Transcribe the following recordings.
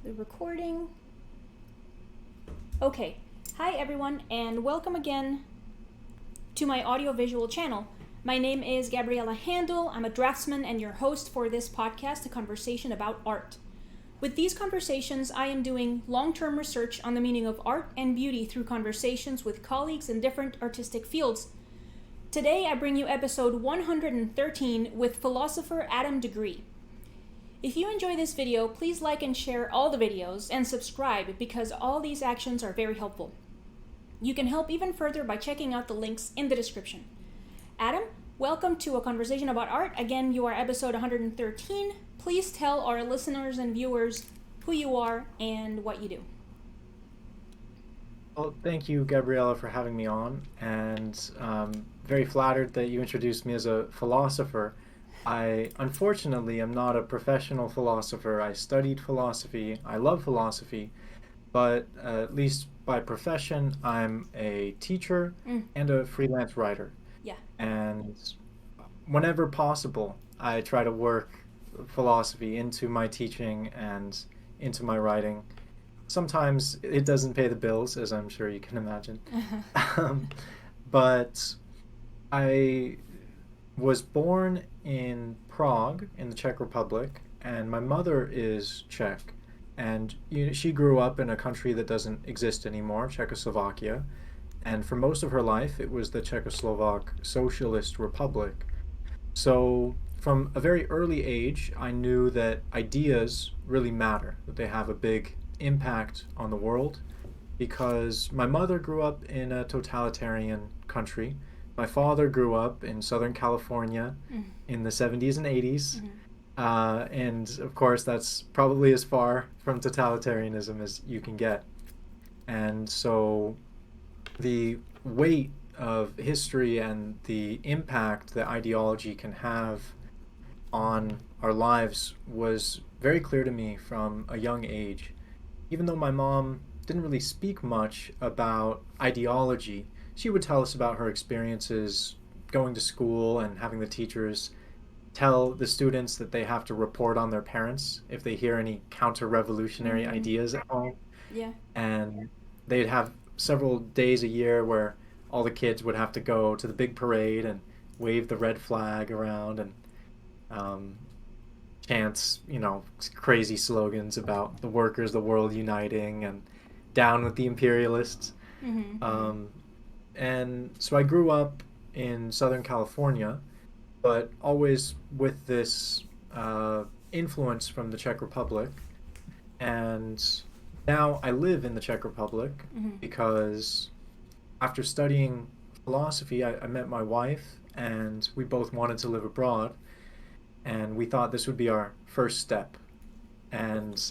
the recording. Okay. Hi everyone and welcome again to my audiovisual channel. My name is Gabriela Handal. I'm a draftsman and your host for this podcast, a conversation about art. With these conversations, I am doing long-term research on the meaning of art and beauty through conversations with colleagues in different artistic fields. Today I bring you episode 113 with philosopher Adam De Gree. If you enjoy this video, please like and share all the videos and subscribe because all these actions are very helpful. You can help even further by checking out the links in the description. Adam, welcome to A Conversation About Art. Again, you are episode 113. Please tell our listeners and viewers who you are and what you do. Well, thank you, Gabriela, for having me on, and very flattered that you introduced me as a philosopher. I unfortunately am not a professional philosopher. I studied philosophy. I love philosophy, but at least by profession, I'm a teacher and a freelance writer. Yeah. And whenever possible, I try to work philosophy into my teaching and into my writing. Sometimes it doesn't pay the bills, as I'm sure you can imagine. Um, but I was born in Prague, in the Czech Republic, and my mother is Czech. And she grew up in a country that doesn't exist anymore, Czechoslovakia. And for most of her life, it was the Czechoslovak Socialist Republic. So from a very early age, I knew that ideas really matter, that they have a big impact on the world, because my mother grew up in a totalitarian country. My father grew up in Southern California in the 70s and 80s. And of course, that's probably as far from totalitarianism as you can get. And so the weight of history and the impact that ideology can have on our lives was very clear to me from a young age. Even though my mom didn't really speak much about ideology, she would tell us about her experiences going to school and having the teachers tell the students that they have to report on their parents if they hear any counter-revolutionary ideas at home. Yeah. And they'd have several days a year where all the kids would have to go to the big parade and wave the red flag around and um, chants, crazy slogans about the workers, the world uniting, and down with the imperialists. Um, and so I grew up in Southern California, but always with this influence from the Czech Republic. And now I live in the Czech Republic because after studying philosophy, I met my wife, and we both wanted to live abroad. And we thought this would be our first step. And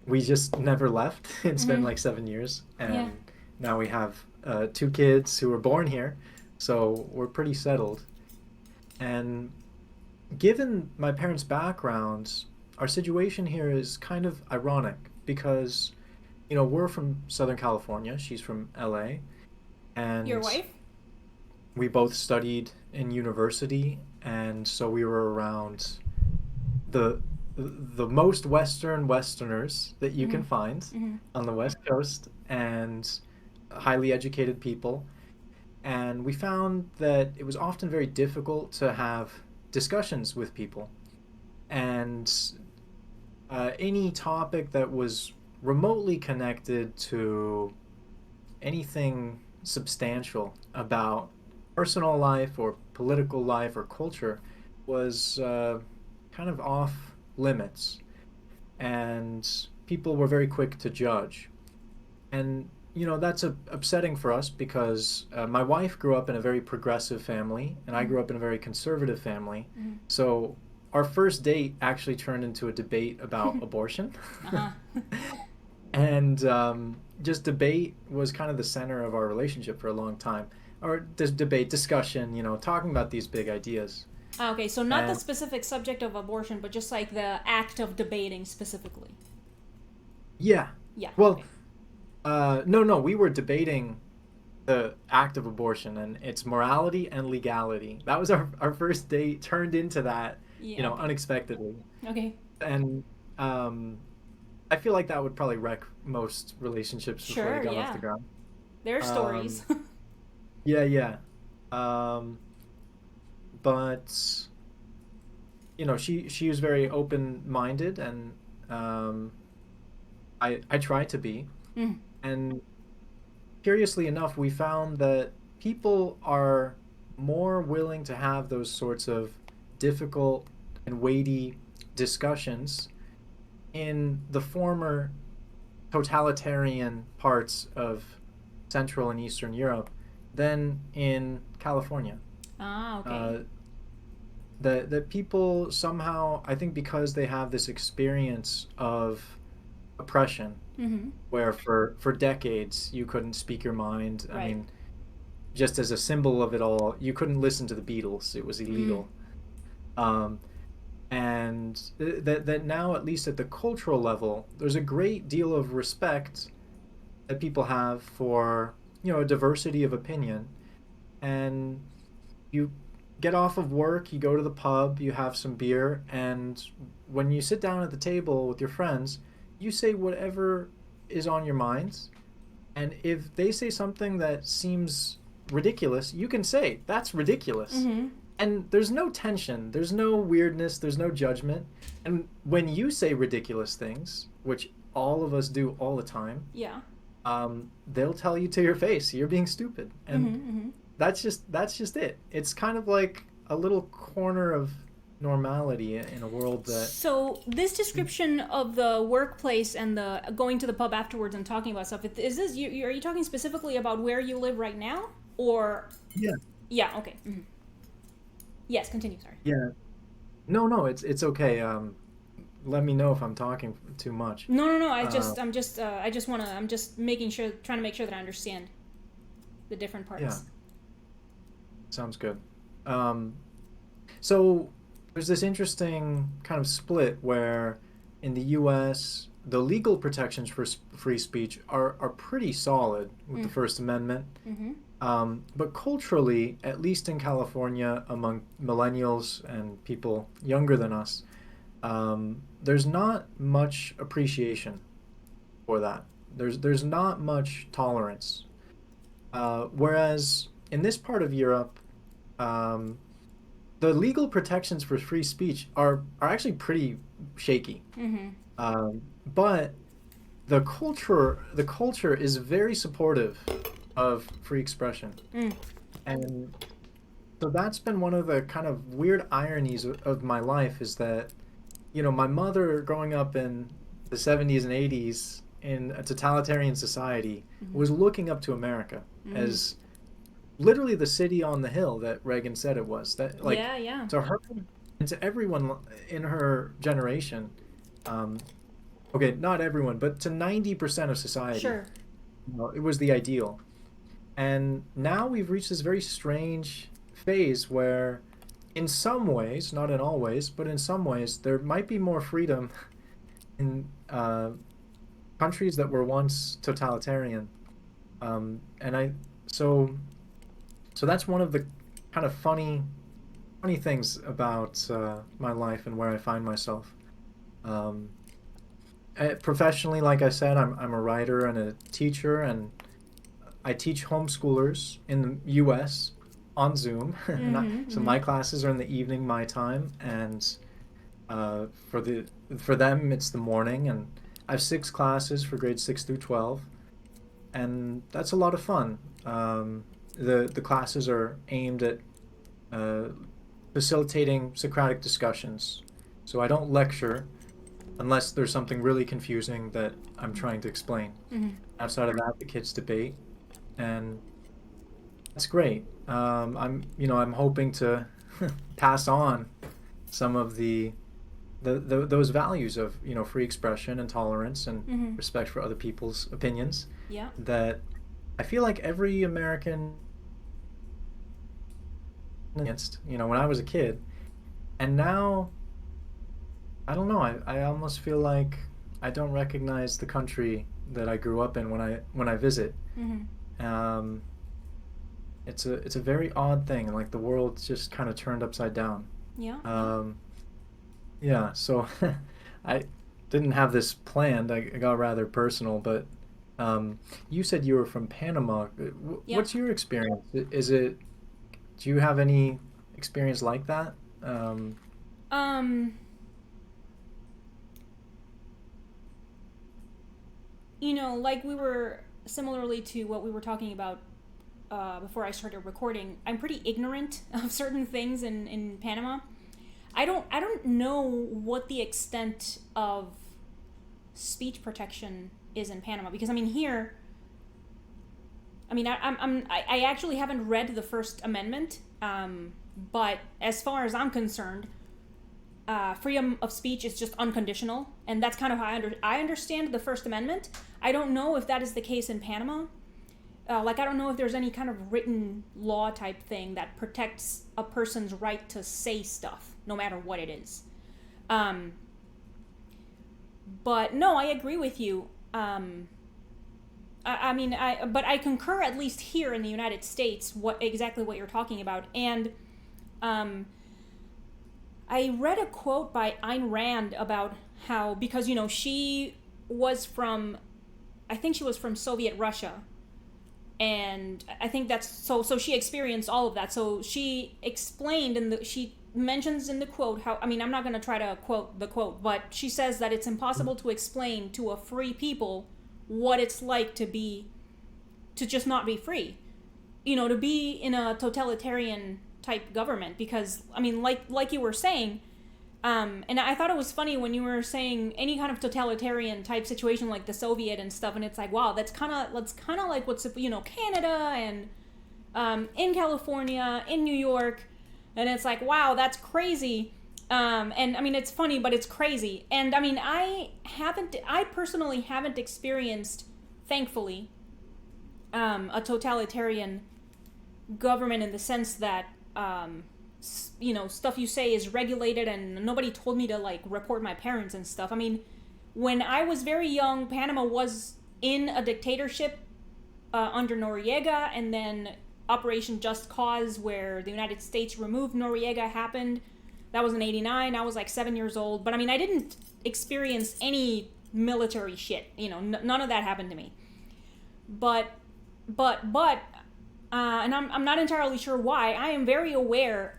we just never left. It's been like 7 years. And now we have 2 kids who were born here. So we're pretty settled. And given my parents' backgrounds, our situation here is kind of ironic because, we're from Southern California. She's from LA. And Your wife? we both studied in university, and so we were around the most Western Westerners that you can find on the West Coast, and highly educated people. And we found that it was often very difficult to have discussions with people. And any topic that was remotely connected to anything substantial about personal life or political life or culture was kind of off limits, and people were very quick to judge. And that's upsetting for us because my wife grew up in a very progressive family, and I grew up in a very conservative family. So our first date actually turned into a debate about abortion. And just debate was kind of the center of our relationship for a long time. Or this debate, discussion, talking about these big ideas. Okay, so not the And specific subject of abortion, but just like the act of debating specifically. yeah, Yeah. well, Okay. no, we were debating the act of abortion and its morality and legality. That was our first date, turned into that, Yeah. Okay. unexpectedly. Okay. And I feel like that would probably wreck most relationships before they Sure, got off the yeah. ground. Their stories. Um, yeah, yeah. Um, but she was very open-minded, and um, I tried to be. Mm. And curiously enough, we found that people are more willing to have those sorts of difficult and weighty discussions in the former totalitarian parts of Central and Eastern Europe than in California. Ah, okay. Uh, that people somehow, I think, because they have this experience of oppression, Mm-hmm. where for decades you couldn't speak your mind. I Right. mean, just as a symbol of it all, you couldn't listen to the Beatles; it was Mm. illegal. Um, and that now, at least at the cultural level, there's a great deal of respect that people have for a diversity of opinion, and you get off of work, you go to the pub, you have some beer, and when you sit down at the table with your friends, you say whatever is on your minds. And if they say something that seems ridiculous, you can say, that's ridiculous. Mm-hmm. And there's no tension, there's no weirdness, there's no judgment. And when you say ridiculous things, which all of us do all the time, Yeah. they'll tell you to your face, you're being stupid. Mm-hmm. And Mm-hmm. that's just it. It's kind of like a little corner of normality in a world that So this description of the workplace and the going to the pub afterwards and talking about stuff, is this are you talking specifically about where you live right now, or yeah yeah? Okay. Hmm. Yes. Continue. Sorry. yeah no, it's okay. Let me know if I'm talking too much. No, no, no. uh I just wanna. I'm just making sure, trying to make sure that I understand the different yeah, parts. sounds good. um so there's this interesting kind of split where in the US the legal protections for free speech are pretty solid with the Mm. First Amendment. Mm-hmm. But culturally, at least in California, among millennials and people younger than us, there's not much appreciation for that. There's not much tolerance. Whereas in this part of Europe, um, the legal protections for free speech are actually pretty shaky. Mm-hmm. But the culture is very supportive of free expression. Mm. And so that's been one of the kind of weird ironies of my life, is that, my mother growing up in the 70s and 80s in a totalitarian society Mm-hmm. was looking up to America Mm. as literally the city on the hill that Reagan said it was. That, like, Yeah. Yeah. to her and to everyone in her generation, um, okay, not everyone, but to 90% of society, Sure. it was the ideal. And now we've reached this very strange phase where, in some ways, not in all ways, but in some ways, there might be more freedom in countries that were once totalitarian. And so that's one of the kind of funny things about my life and where I find myself. Um, Professionally, like I said, I'm a writer and a teacher, and I teach homeschoolers in the U.S. on Zoom. Mm-hmm. So Mm-hmm. my classes are in the evening, my time, and for them it's the morning. And I have 6 classes for grades 6 through 12, and that's a lot of fun. The classes are aimed at uh, facilitating Socratic discussions. So I don't lecture unless there's something really confusing that I'm trying to explain. Mm-hmm. Outside of that, the kids debate, and that's great. I'm hoping to pass on some of those values of free expression and tolerance and Mm-hmm. respect for other people's opinions Yeah. that I feel like every American against when I was a kid, and now I don't know. I almost feel like I don't recognize the country that I grew up in when I visit. Mm-hmm. Um, it's a very odd thing, like the world's just kind of turned upside down. Yeah. Yeah. Um, yeah, so I didn't have this planned. I got rather personal, but you said you were from Panama. Yeah. What's your experience? Is it, do you have any experience like that? Um, like we were similarly to what we were talking about before I started recording, I'm pretty ignorant of certain things in Panama. I don't know what the extent of speech protection is in Panama because I mean here I mean I actually haven't read the First Amendment, but as far as I'm concerned, freedom of speech is just unconditional, and that's kind of how I understand the First Amendment. I don't know if that is the case in Panama. Like I don't know if there's any kind of written law type thing that protects a person's right to say stuff, no matter what it is. Um, but no, I agree with you. I mean, but I concur at least here in the United States what you're talking about, and um, I read a quote by Ayn Rand about how because she was from, I think she was from Soviet Russia, and I think that's so she experienced all of that. So she explained she mentions in the quote how, I mean, I'm not going to try to quote the quote, but she says that it's impossible to explain to a free people what it's like to just not be free, to be in a totalitarian type government. Because I mean, like you were saying, and I thought it was funny when you were saying any kind of totalitarian type situation like the Soviet and stuff, and it's like, wow, that's kind of like what's Canada and in California, in New York, and it's like, wow, that's crazy. And I mean, it's funny, but it's crazy. And I mean, I personally haven't experienced, thankfully, a totalitarian government in the sense that stuff you say is regulated, and nobody told me to like report my parents and stuff. I mean, when I was very young, Panama was in a dictatorship under Noriega, and then Operation Just Cause, where the United States removed Noriega, happened. That was in '89. I was like 7 years old, but I mean, I didn't experience any military shit. None of that happened to me. But and I'm not entirely sure why. I am very aware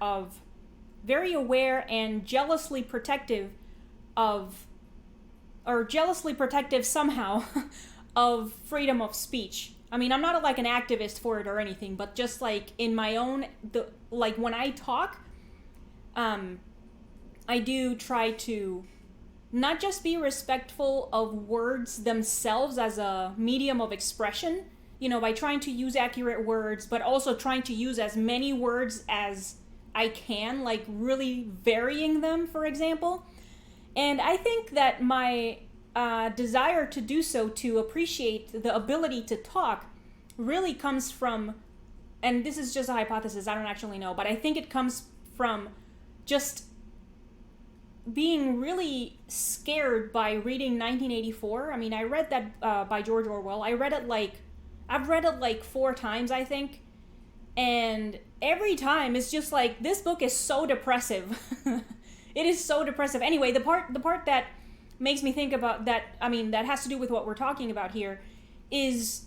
and jealously protective somehow of freedom of speech. I mean, I'm not like an activist for it or anything, but just like in my own, like when I talk, I do try to not just be respectful of words themselves as a medium of expression, by trying to use accurate words, but also trying to use as many words as I can, like really varying them, for example. And I think that my desire to do so, to appreciate the ability to talk, really comes from, and this is just a hypothesis, I don't actually know, but I think it comes from just being really scared by reading 1984. I mean, I read that by George Orwell. I've read it like 4 times, I think. And every time it's just like, this book is so depressive. It is so depressive. Anyway, the part that makes me think about that, I mean, that has to do with what we're talking about here, is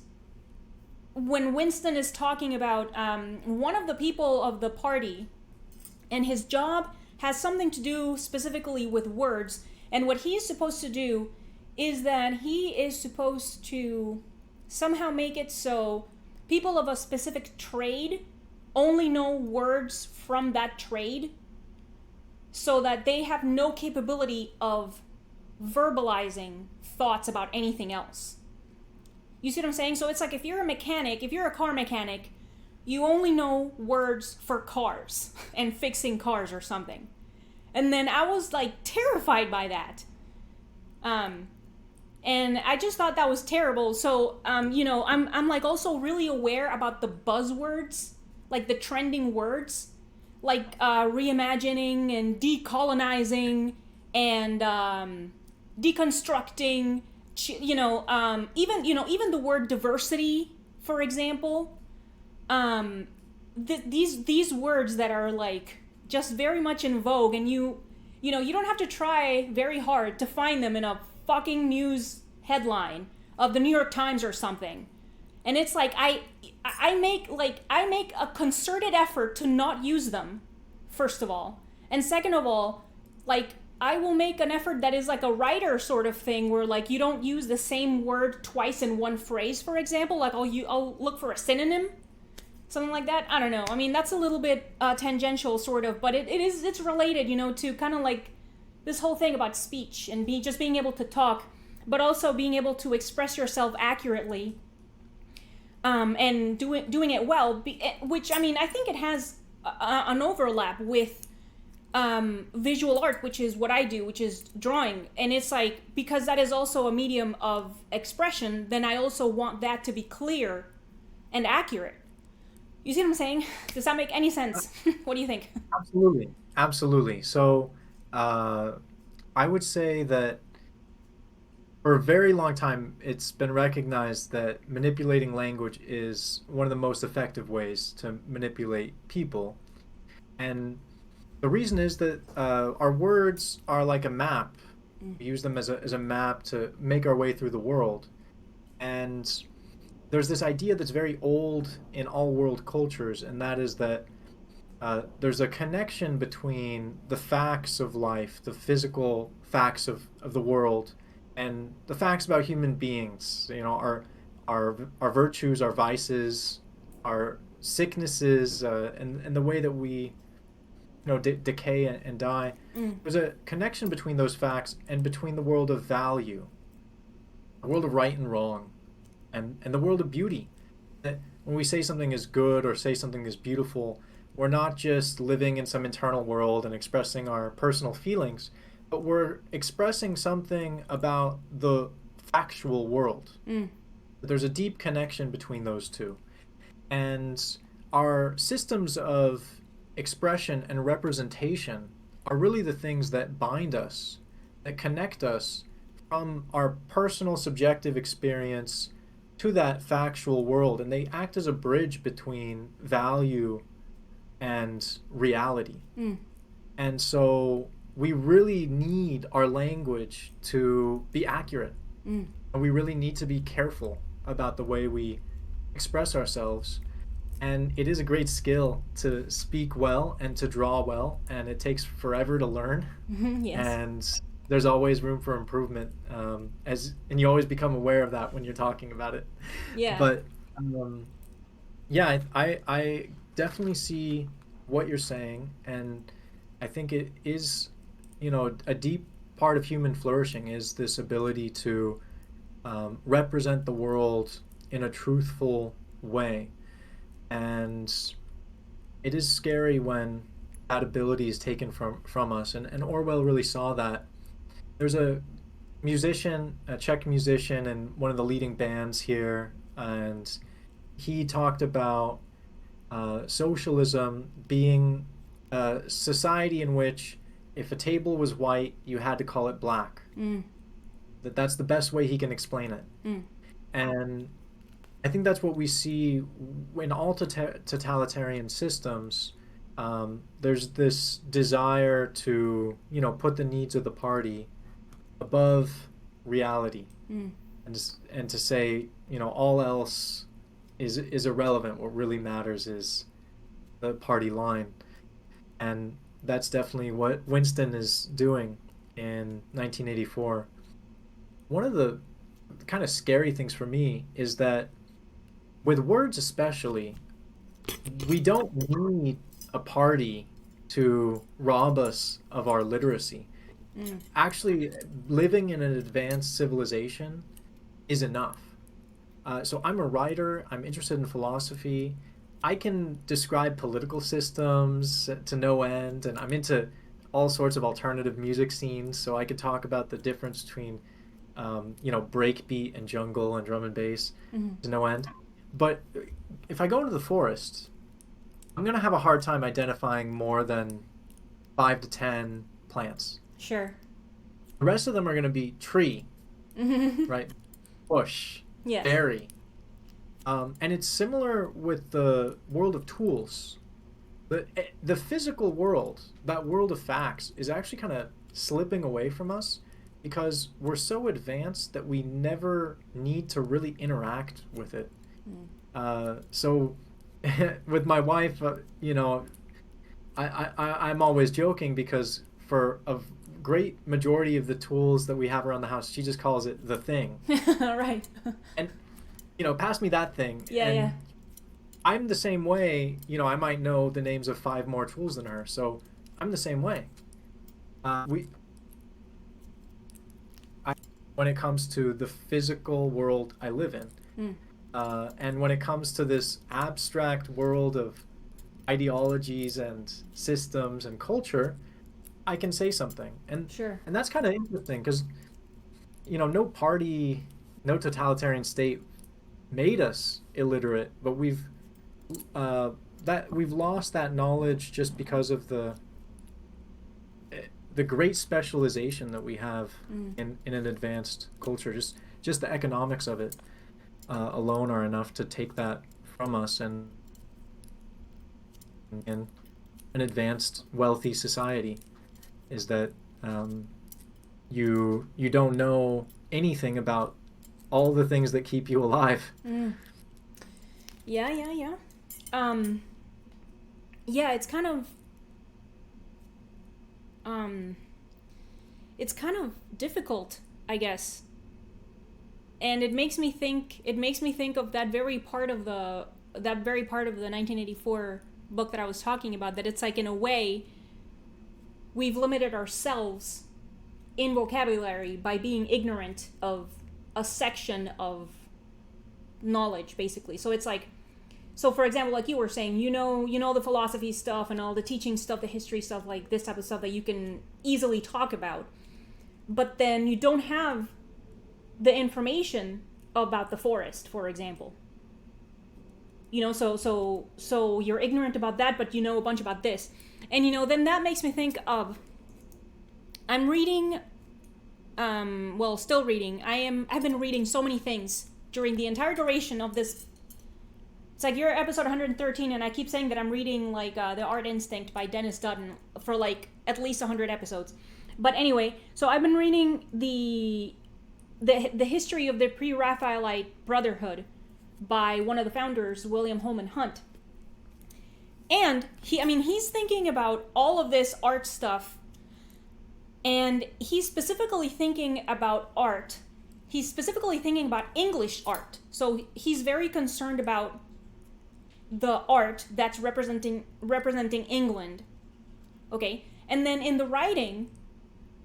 when Winston is talking about one of the people of the party, and his job has something to do specifically with words, and what he is supposed to do is that he is supposed to somehow make it so people of a specific trade only know words from that trade, so that they have no capability of verbalizing thoughts about anything else. You see what I'm saying? So it's like if you're a car mechanic, you only know words for cars and fixing cars or something. And then I was like terrified by that. And I just thought that was terrible. So, I'm like also really aware about the buzzwords, like the trending words, like reimagining and decolonizing and deconstructing. Even the word diversity, for example. These words that are like just very much in vogue, and you don't have to try very hard to find them in a fucking news headline of the New York Times or something. And it's like I make a concerted effort to not use them, first of all. And second of all, like I will make an effort that is like a writer sort of thing where like you don't use the same word twice in one phrase, for example. Like I'll look for a synonym, something like that. I don't know. I mean, that's a little bit tangential sort of, but it's related, you know, to kind of like this whole thing about speech and just being able to talk, but also being able to express yourself accurately, and doing it well, which I mean, I think it has an overlap with visual art, which is what I do, which is drawing. And it's like, because that is also a medium of expression, then I also want that to be clear and accurate. You see what I'm saying? Does that make any sense? What do you think? Absolutely. So, I would say that for a very long time, it's been recognized that manipulating language is one of the most effective ways to manipulate people. And the reason is that our words are like a map. We use them as a map to make our way through the world. And there's this idea that's very old in all world cultures, and that is that there's a connection between the facts of life, the physical facts of the world, and the facts about human beings. You know, our virtues, our vices, our sicknesses, and the way that we decay and die. There's a connection between those facts and between the world of value, the world of right and wrong, and the world of beauty. That when we say something is good or say something is beautiful, we're not just living in some internal world and expressing our personal feelings, but we're expressing something about the factual world. There's a deep connection between those two. And our systems of expression and representation are really the things that bind us, that connect us from our personal subjective experience to that factual world, and they act as a bridge between value and reality. And so we really need our language to be accurate, and we really need to be careful about the way we express ourselves. And it is a great skill to speak well and to draw well, and it takes forever to learn. Yes. And there's always room for improvement, and you always become aware of that when you're talking about it. Yeah. But yeah, I definitely see what you're saying, and I think it is, a deep part of human flourishing is this ability to represent the world in a truthful way. And it is scary when that ability is taken from us. And Orwell really saw that. There's a musician, a Czech musician, in one of the leading bands here, and he talked about socialism being a society in which if a table was white, you had to call it black. That's the best way he can explain it. And I think that's what we see in all totalitarian systems. There's this desire to, put the needs of the party above reality, and to say, all else is irrelevant. What really matters is the party line, and that's definitely what Winston is doing in 1984. One of the kind of scary things for me is that with words especially, we don't need a party to rob us of our literacy. Actually, living in an advanced civilization is enough. So I'm a writer, I'm interested in philosophy, I can describe political systems to no end, and I'm into all sorts of alternative music scenes, so I could talk about the difference between breakbeat and jungle and drum and bass to no end. But if I go into the forest, I'm going to have a hard time identifying more than 5 to 10 plants. Sure. The rest of them are going to be tree, right? Bush, berry. And it's similar with the world of tools. The physical world, that world of facts, is actually kind of slipping away from us because we're so advanced that we never need to really interact with it. So with my wife, I'm always joking because for a great majority of the tools that we have around the house, she just calls it the thing. Right. And, pass me that thing. Yeah, And yeah. I'm the same way. I might know the names of 5 more tools than her. So I'm the same way. We I, when it comes to the physical world I live in, and when it comes to this abstract world of ideologies and systems and culture, I can say something, and Sure. and that's kind of interesting because no party, no totalitarian state made us illiterate, but uh, we've lost that knowledge just because of the great specialization that we have in an advanced culture. Just the economics of it alone are enough to take that from us, and in an advanced wealthy society is that you don't know anything about all the things that keep you alive. Yeah, yeah, yeah. Yeah, it's kind of difficult, I guess. And it makes me think of that very part of the 1984 book that I was talking about, that it's like, in a way, we've limited ourselves in vocabulary by being ignorant of a section of knowledge, basically. So it's like, so for example, like you were saying, the philosophy stuff and all the teaching stuff, the history stuff, like this type of stuff that you can easily talk about, but then you don't have the information about the forest, for example. So you're ignorant about that, but you know a bunch about this. And then that makes me think of, I'm reading, still reading. I've been reading so many things during the entire duration of this. It's like, you're episode 113, and I keep saying that I'm reading like The Art Instinct by Dennis Dutton for like at least 100 episodes. But anyway, so I've been reading the history of the Pre-Raphaelite Brotherhood by one of the founders, William Holman Hunt. And he's thinking about all of this art stuff, and he's specifically thinking about art. He's specifically thinking about English art. So he's very concerned about the art that's representing England. Okay? And then in the writing,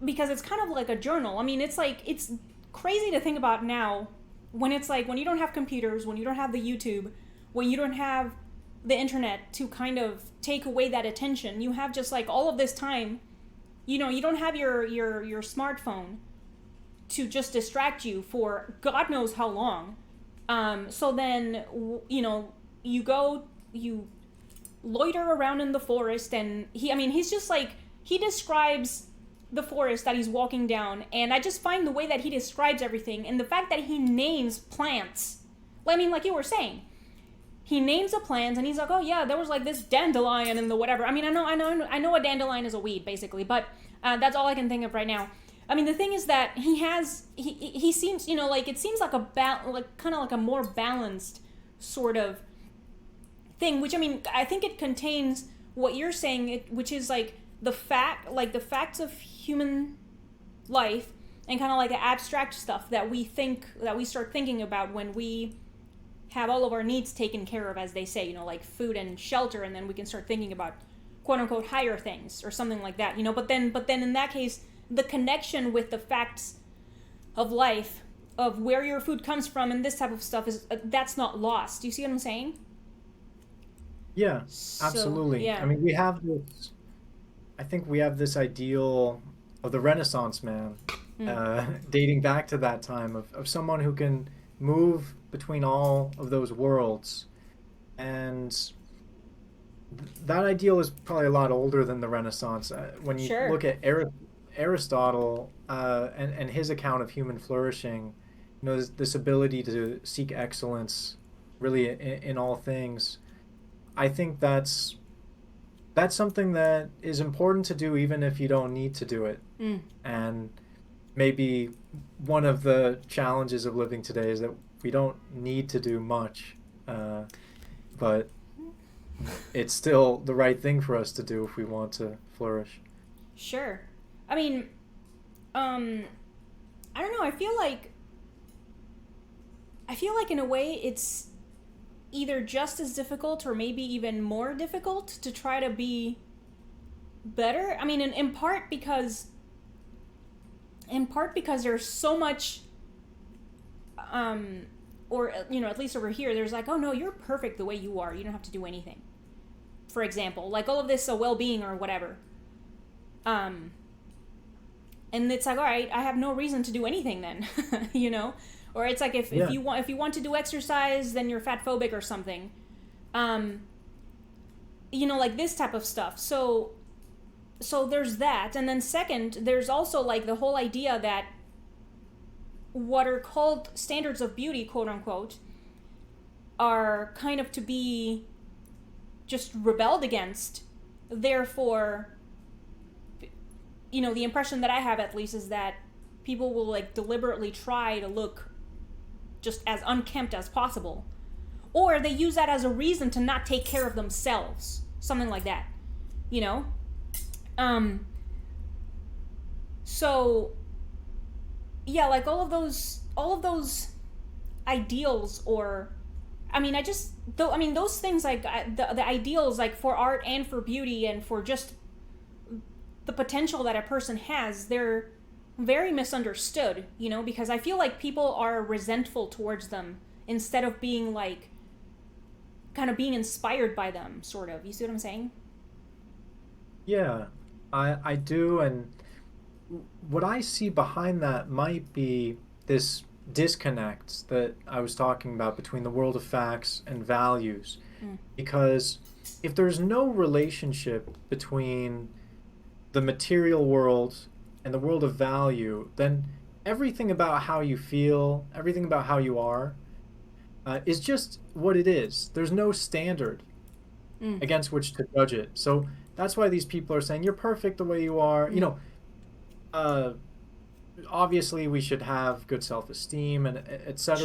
because it's kind of like a journal, it's crazy to think about now, when it's like, when you don't have computers, when you don't have the YouTube, when you don't have the internet to kind of take away that attention, you have just like all of this time, you don't have your smartphone to just distract you for God knows how long. So then, you loiter around in the forest, and he's just like, he describes the forest that he's walking down, and I just find the way that he describes everything, and the fact that he names plants, like you were saying, he names the plants, and he's like, oh yeah, there was like this dandelion and the whatever. I know a dandelion is a weed, basically, but that's all I can think of right now. The thing is that he seems, it seems like kind of like a more balanced sort of thing, which I think it contains what you're saying, which is like the facts of human life, and kind of like the abstract stuff that we start thinking about when we have all of our needs taken care of, as they say, like food and shelter, and then we can start thinking about quote unquote higher things or something like that, but then in that case, the connection with the facts of life, of where your food comes from and this type of stuff, is that's not lost. Do you see what I'm saying? Yeah, absolutely. So, yeah. I think we have this ideal of the Renaissance man, dating back to that time, of someone who can move between all of those worlds. And that ideal is probably a lot older than the Renaissance. When you Sure. look at Aristotle and his account of human flourishing, this ability to seek excellence really in all things, I think that's something that is important to do even if you don't need to do it. And maybe one of the challenges of living today is that we don't need to do much, uh, but it's still the right thing for us to do if we want to flourish. Sure. I mean, um, I don't know. I feel like in a way it's either just as difficult or maybe even more difficult to try to be better. I mean, in part because there's so much, or at least over here, there's like, oh no, you're perfect the way you are. You don't have to do anything. For example, like all of this well-being or whatever. Um, and it's like, all right, I have no reason to do anything then, or it's like if Yeah. you want to do exercise, then you're fat phobic or something, um, like this type of stuff. So there's that, and then second, there's also like the whole idea that what are called standards of beauty, quote unquote, are kind of to be just rebelled against. Therefore, the impression that I have at least is that people will like deliberately try to look just as unkempt as possible. Or they use that as a reason to not take care of themselves. Something like that. You know? So yeah, like all of those ideals, or those things, like the ideals, like for art and for beauty and for just the potential that a person has, they're very misunderstood, because I feel like people are resentful towards them instead of being like kind of being inspired by them, sort of. You see what I'm saying? Yeah, I do, and what I see behind that might be this disconnect that I was talking about between the world of facts and values. Mm. Because if there's no relationship between the material world and the world of value, then everything about how you feel, everything about how you are, is just what it is. There's no standard Mm. against which to judge it. So that's why these people are saying you're perfect the way you are. Mm. Uh, Obviously we should have good self-esteem and etc.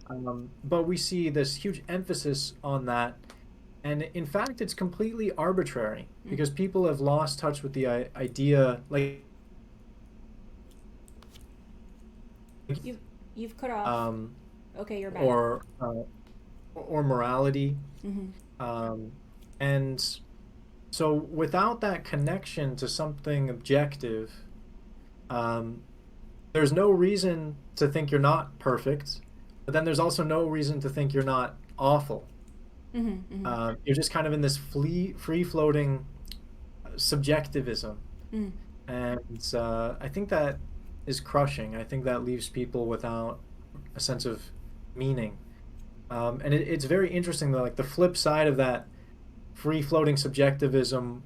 Sure. But we see this huge emphasis on that, and in fact it's completely arbitrary Mm. because people have lost touch with the idea, like, You've cut off. um, Okay, you're back. or morality, Mm-hmm. um, and so without that connection to something objective, um, there's no reason to think you're not perfect, but then there's also no reason to think you're not awful. Mm-hmm. Mm-hmm. You're just kind of in this free floating subjectivism, Mm. and I think that is crushing. I think that leaves people without a sense of meaning, and it's very interesting that, like, the flip side of that free floating subjectivism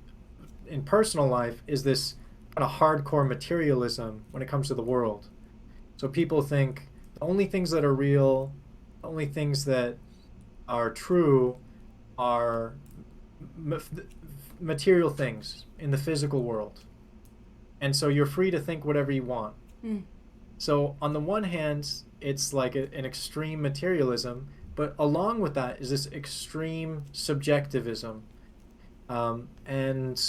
in personal life is this kind of hardcore materialism when it comes to the world. So people think the only things that are real, the only things that are true are m- material things in the physical world. And so you're free to think whatever you want. Mm. So on the one hand, it's like an extreme materialism, but along with that is this extreme subjectivism. And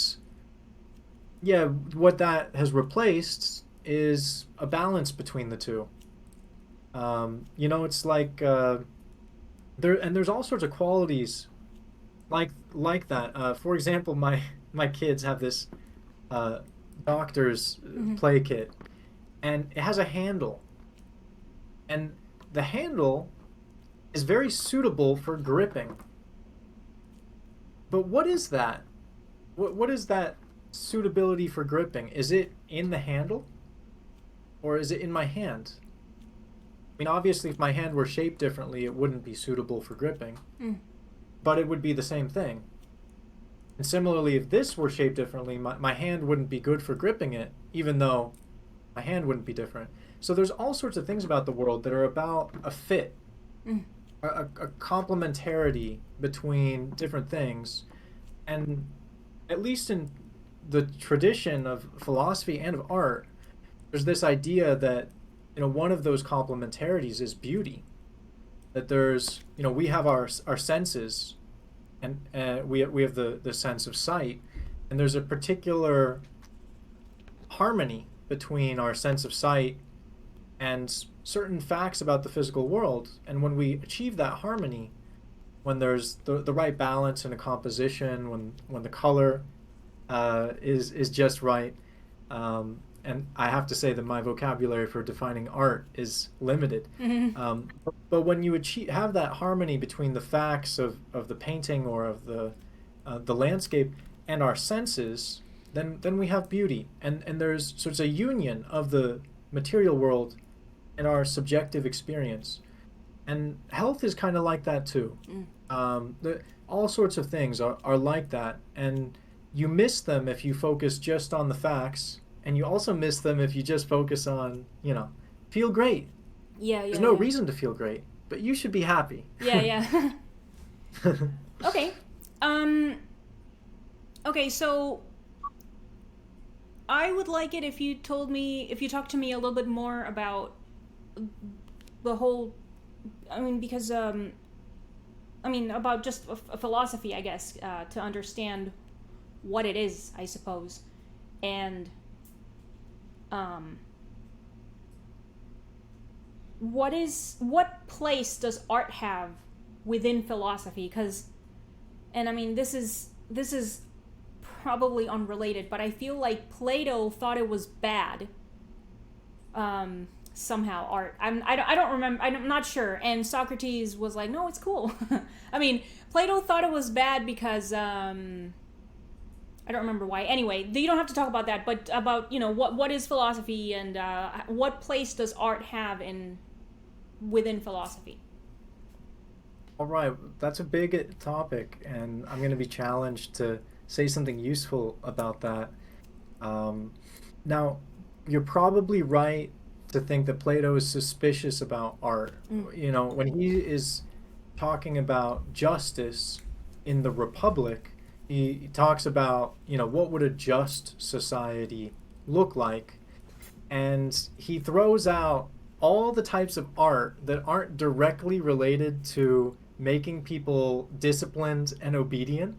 yeah, what that has replaced is a balance between the two. It's like there's all sorts of qualities like that. For example, my kids have this uh, doctor's Mm-hmm. play kit, and it has a handle, and the handle is very suitable for gripping. But what is that? What is that suitability for gripping? Is it in the handle, or is it in my hand? I mean, obviously, if my hand were shaped differently, it wouldn't be suitable for gripping, Mm. but it would be the same thing. And similarly, if this were shaped differently, my hand wouldn't be good for gripping it, even though my hand wouldn't be different. So there's all sorts of things about the world that are about a fit, Mm. a complementarity between different things. And at least in the tradition of philosophy and of art, there's this idea that, one of those complementarities is beauty. That there's, we have our senses, and we have the sense of sight, and there's a particular harmony between our sense of sight and certain facts about the physical world. And when we achieve that harmony, when there's the right balance in a composition, when the color is just right, and I have to say that my vocabulary for defining art is limited. But when you have that harmony between the facts of the painting or of the landscape and our senses, then we have beauty. And there's sort of a union of the material world and our subjective experience. And health is kind of like that too. All sorts of things are like that. And you miss them if you focus just on the facts. And you also miss them if you just focus on, feel great. There's no reason to feel great, but you should be happy. Yeah. Okay. Okay, so I would like it if you talked to me a little bit more about the whole, because, about just a philosophy, I guess, to understand what it is, I suppose. And what place does art have within philosophy? This is probably unrelated, but I feel like Plato thought it was bad. Somehow art. I don't remember. I'm not sure. And Socrates was like, no, it's cool. Plato thought it was bad because I don't remember why. Anyway, you don't have to talk about that, but about, what is philosophy and what place does art have within philosophy? All right, that's a big topic, and I'm going to be challenged to say something useful about that. Now, you're probably right to think that Plato is suspicious about art. When he is talking about justice in the Republic, he talks about, what would a just society look like? And he throws out all the types of art that aren't directly related to making people disciplined and obedient.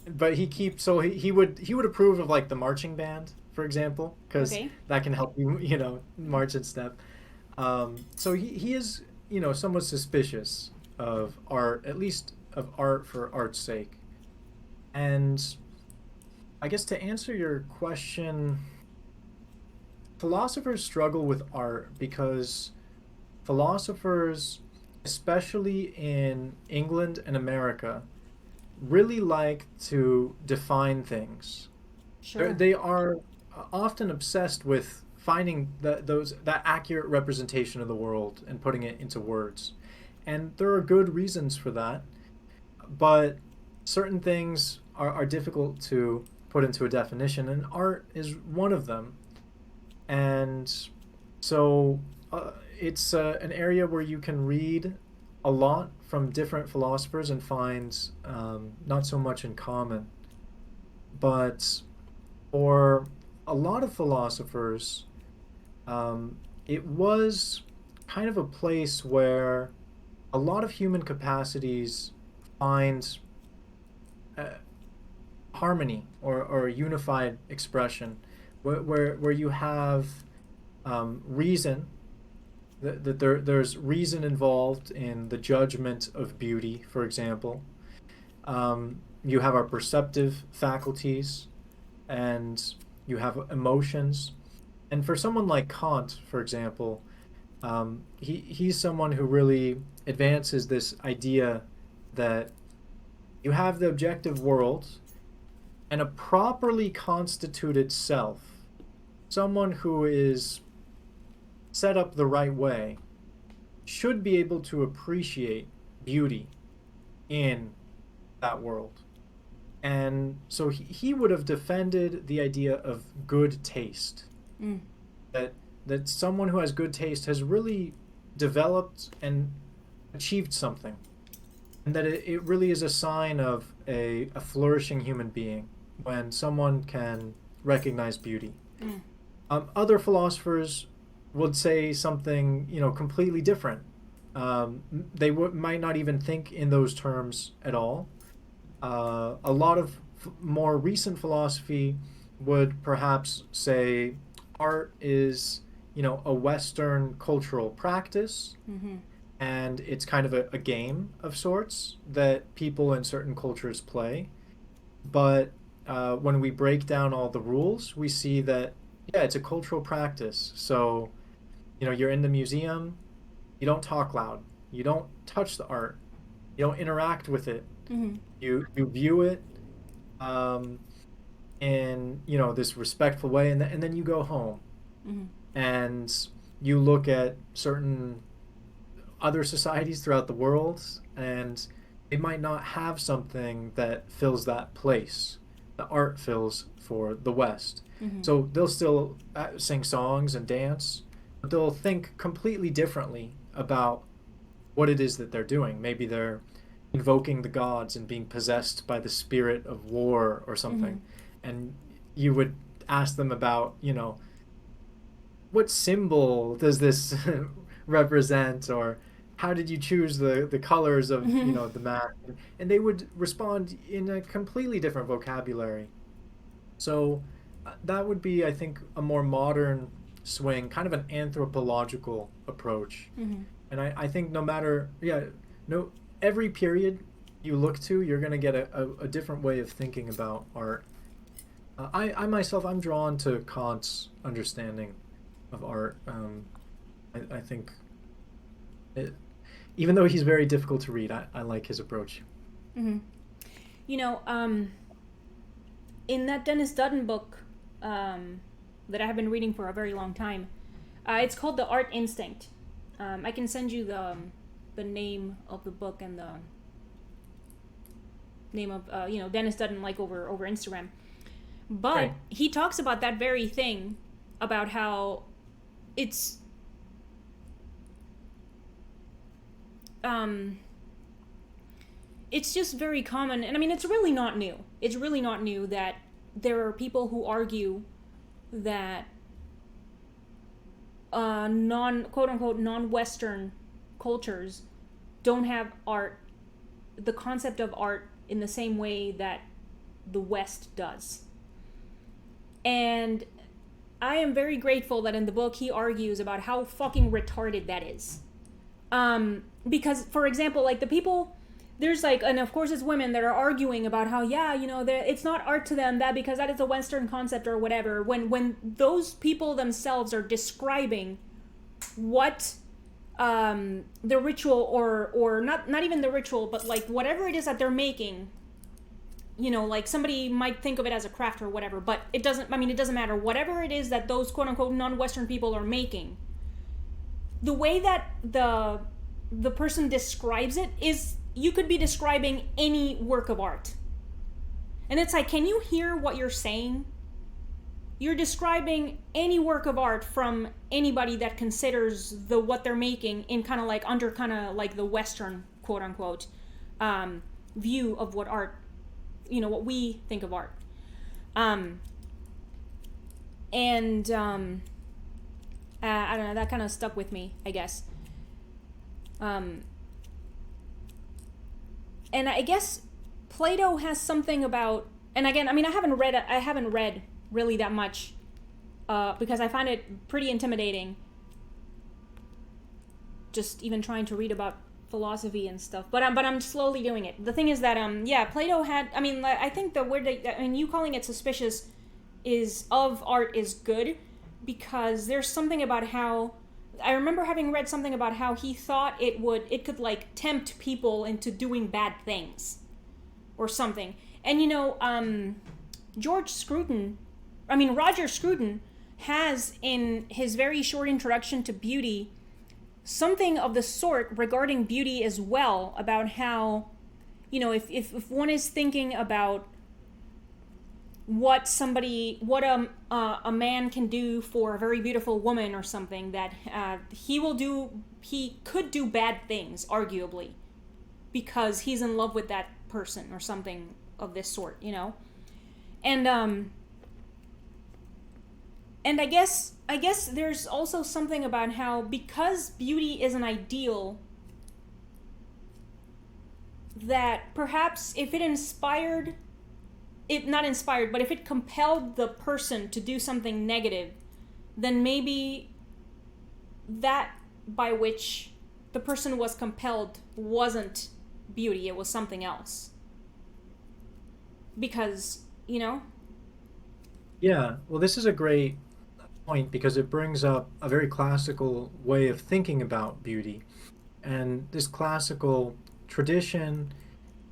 But he would approve of like the marching band, for example, because that can help you, march in step. So he is, somewhat suspicious of art, at least of art for art's sake. And I guess to answer your question, philosophers struggle with art because philosophers, especially in England and America, really like to define things. Sure. They are often obsessed with finding that accurate representation of the world and putting it into words. And there are good reasons for that, but certain things are difficult to put into a definition, and art is one of them. And so it's an area where you can read a lot from different philosophers and find not so much in common. But for a lot of philosophers, it was kind of a place where a lot of human capacities find harmony or unified expression, where you have reason, that there's reason involved in the judgment of beauty, for example. You have our perceptive faculties, and you have emotions. And for someone like Kant, for example, he's someone who really advances this idea that you have the objective world and a properly constituted self, someone who is set up the right way, should be able to appreciate beauty in that world. And so he would have defended the idea of good taste. That someone who has good taste has really developed and achieved something. And that it really is a sign of a flourishing human being when someone can recognize beauty. Other philosophers would say something, completely different. They might not even think in those terms at all. A lot of more recent philosophy would perhaps say art is, a Western cultural practice, Mm-hmm. and it's kind of a game of sorts that people in certain cultures play. But when we break down all the rules, we see that, yeah, it's a cultural practice. So, you're in the museum, you don't talk loud, you don't touch the art, you don't interact with it. Mm-hmm. You view it um, in this respectful way, and then you go home Mm-hmm. and you look at certain other societies throughout the world, and they might not have something that fills that place that art fills for the West. Mm-hmm. So they'll still sing songs and dance, but they'll think completely differently about what it is that they're doing. Maybe they're invoking the gods and being possessed by the spirit of war or Mm-hmm. something. And you would ask them about, what symbol does this represent, or how did you choose the colors of, Mm-hmm. the mat? And they would respond in a completely different vocabulary. So that would be, I think, a more modern swing, kind of an anthropological approach. Mm-hmm. And I think no matter, yeah, no, every period you look to, you're going to get a different way of thinking about art. I myself, I'm drawn to Kant's understanding of art. I think, it, even though he's very difficult to read, I like his approach. Mm-hmm. You know, in that Dennis Dutton book that I have been reading for a very long time, it's called The Art Instinct. I can send you the name of the book and the name of Dennis Dutton, like over Instagram. But Right. he talks about that very thing, about how it's um it's just very common, and I mean, it's really not new. It's really not new that there are people who argue that non quote unquote non-Western cultures don't have art, the concept of art, in the same way that the West does. And I am very grateful that in the book he argues about how fucking retarded that is. Because, for example, like the people, there's like, and of course it's women that are arguing about how, yeah, it's not art to them, that because that is a Western concept or whatever. When those people themselves are describing what the ritual, or not even the ritual, but like whatever it is that they're making, like somebody might think of it as a craft or whatever, but it doesn't matter. Whatever it is that those quote unquote non-Western people are making, the way that the person describes it is, you could be describing any work of art. And it's like, can you hear what you're saying? You're describing any work of art from anybody that considers what they're making in kind of like the Western quote unquote view of what art, what we think of art. And I don't know, that kind of stuck with me, I guess. And I guess Plato has something about, and again, I mean, I haven't read really that much, because I find it pretty intimidating, just even trying to read about philosophy and stuff. But I'm slowly doing it. The thing is that Plato had, I mean, I think the word that, I mean, you calling it suspicious of art is good, because there's something about how, I remember having read something about how he thought it could like tempt people into doing bad things or something. And Roger Scruton has, in his very short introduction to beauty, something of the sort regarding beauty as well, about how, if one is thinking about what a man can do for a very beautiful woman or something, that he could do bad things, arguably, because he's in love with that person or something of this sort, and And I guess there's also something about how, because beauty is an ideal, that perhaps if it inspired, it not inspired, but if it compelled the person to do something negative, then maybe that by which the person was compelled wasn't beauty, it was something else. Because, you know? Yeah, well, this is a great point because it brings up a very classical way of thinking about beauty. And this classical tradition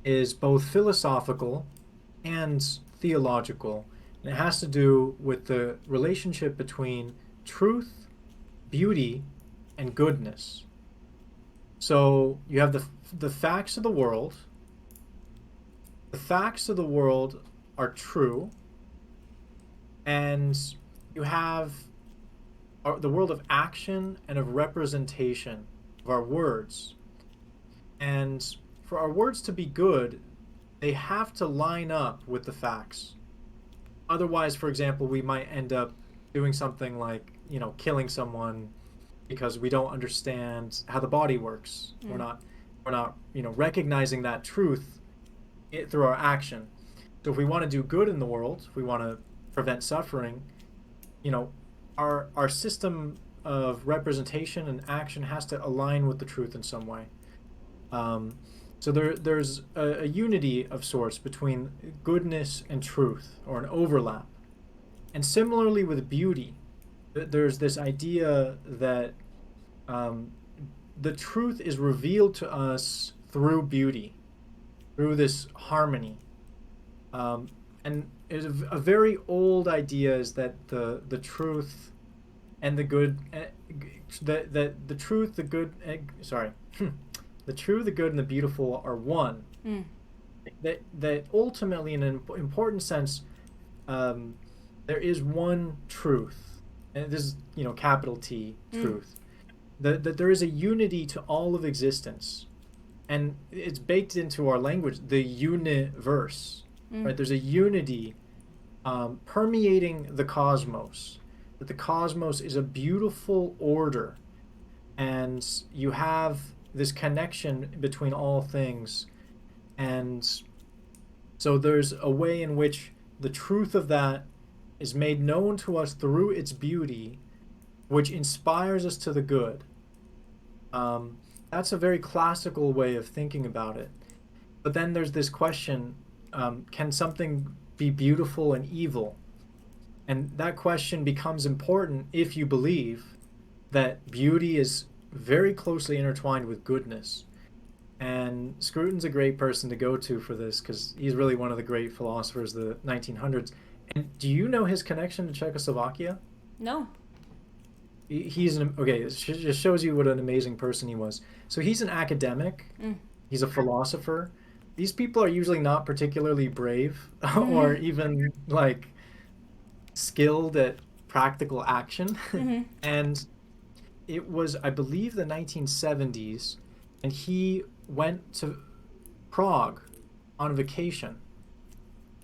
is both philosophical and theological. And it has to do with the relationship between truth, beauty, and goodness. So you have the facts of the world. The facts of the world are true, and you have the world of action and of representation of our words. And for our words to be good, they have to line up with the facts. Otherwise, for example, we might end up doing something like, killing someone because we don't understand how the body works. We're not recognizing that truth through our action. So if we want to do good in the world, if we want to prevent suffering, our system of representation and action has to align with the truth in some way. So there's a unity of sorts between goodness and truth, or an overlap. And similarly with beauty, there's this idea that the truth is revealed to us through beauty, through this harmony. And it's a very old idea is that the truth and the good, that the truth, the good, sorry, the true, the good, and the beautiful are one. That ultimately, in an important sense, there is one truth, and this is capital T truth. That there is a unity to all of existence, and it's baked into our language, the universe. Right? There's a unity permeating the cosmos. That the cosmos is a beautiful order, and you have this connection between all things. And so there's a way in which the truth of that is made known to us through its beauty, which inspires us to the good. That's a very classical way of thinking about it. But then there's this question, can something be beautiful and evil? And that question becomes important if you believe that beauty is very closely intertwined with goodness. And Scruton's a great person to go to for this because he's really one of the great philosophers of the 1900s. And do you know his connection to Czechoslovakia? No. He's okay. It just shows you what an amazing person he was. So he's an academic. He's a philosopher. These people are usually not particularly brave or even like skilled at practical action. And it was, I believe, the 1970s, and he went to Prague on vacation.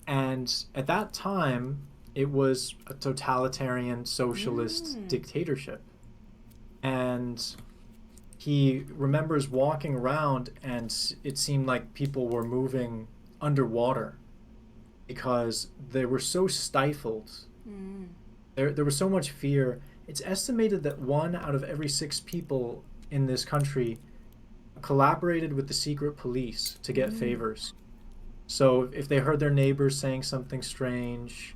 And at that time, it was a totalitarian socialist dictatorship. And he remembers walking around, and it seemed like people were moving underwater because they were so stifled. There was so much fear. It's estimated that 1 out of every 6 people in this country collaborated with the secret police to get favors. So if they heard their neighbors saying something strange,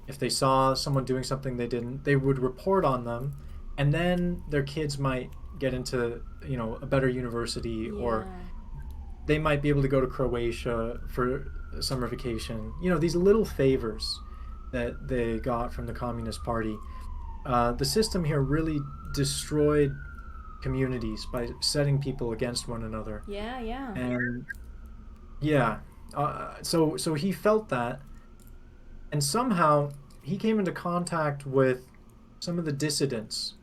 if they saw someone doing something they didn't, they would report on them, and then their kids might get into a better university, or they might be able to go to Croatia for summer vacation. These little favors that they got from the Communist Party. The system here really destroyed communities by setting people against one another. And so he felt that, and somehow he came into contact with some of the dissidents.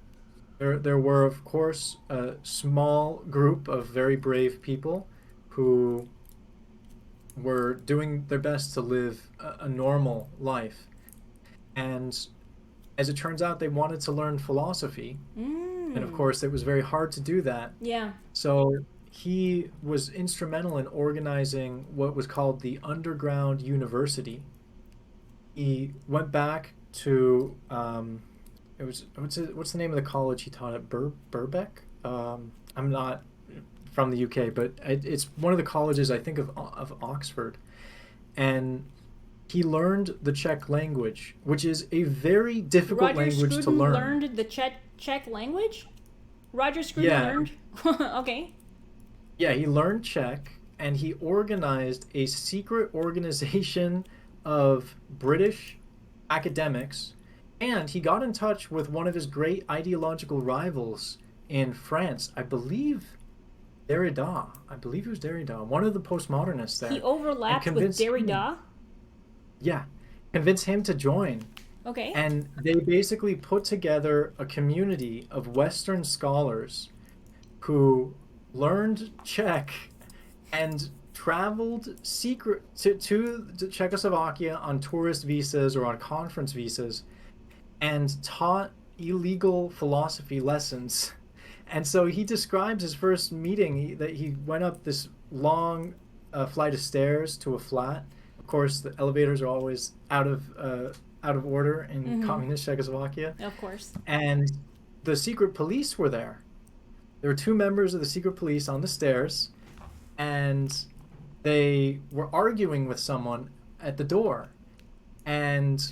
There were, of course, a small group of very brave people who were doing their best to live a normal life. And as it turns out, they wanted to learn philosophy. And of course, it was very hard to do that. Yeah. So he was instrumental in organizing what was called the Underground University. He went back to what's the name of the college he taught at? Birkbeck? I'm not from the UK, but it's one of the colleges, I think, of Oxford. And he learned the Czech language, which is a very difficult language to learn. Learned the Czech language? Roger Scruton learned? Okay. Yeah, he learned Czech, and he organized a secret organization of British academics, and he got in touch with one of his great ideological rivals in France. I believe Derrida. I believe it was Derrida, one of the postmodernists there. He overlapped with Derrida? Yeah, convinced him to join. Okay. And they basically put together a community of Western scholars who learned Czech and traveled to Czechoslovakia on tourist visas or on conference visas and taught illegal philosophy lessons. And so he describes his first meeting that he went up this long flight of stairs to a flat. Of course, the elevators are always out of order in communist Czechoslovakia. Of course. And the secret police were there. There were two members of the secret police on the stairs, and they were arguing with someone at the door. And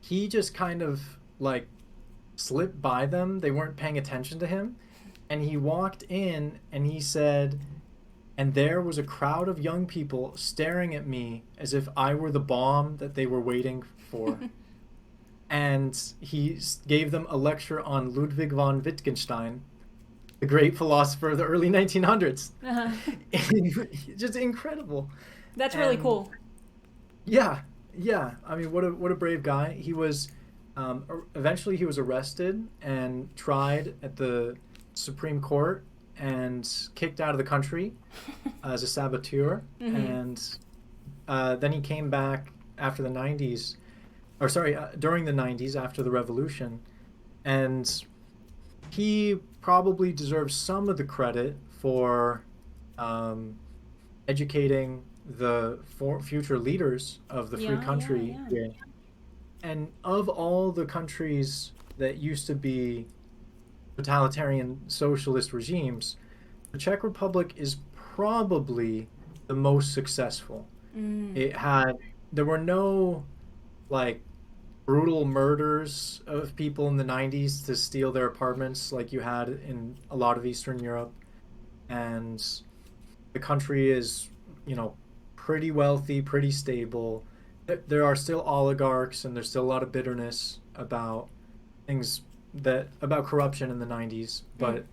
he just kind of like slipped by them. They weren't paying attention to him. And he walked in and he said, and there was a crowd of young people staring at me as if I were the bomb that they were waiting for. And he gave them a lecture on Ludwig von Wittgenstein, the great philosopher of the early 1900s. Just incredible. That's really cool. Yeah. I mean, what a brave guy. He was eventually he was arrested and tried at the Supreme Court and kicked out of the country as a saboteur. And then he came back after the 90s, or sorry, during the 90s after the revolution, and he probably deserves some of the credit for educating the future leaders of the free country. Yeah. And of all the countries that used to be totalitarian socialist regimes, the Czech Republic is probably the most successful. There were no like brutal murders of people in the 90s to steal their apartments like you had in a lot of Eastern Europe. And the country is, pretty wealthy, pretty stable. There are still oligarchs and there's still a lot of bitterness about about corruption in the 90s, but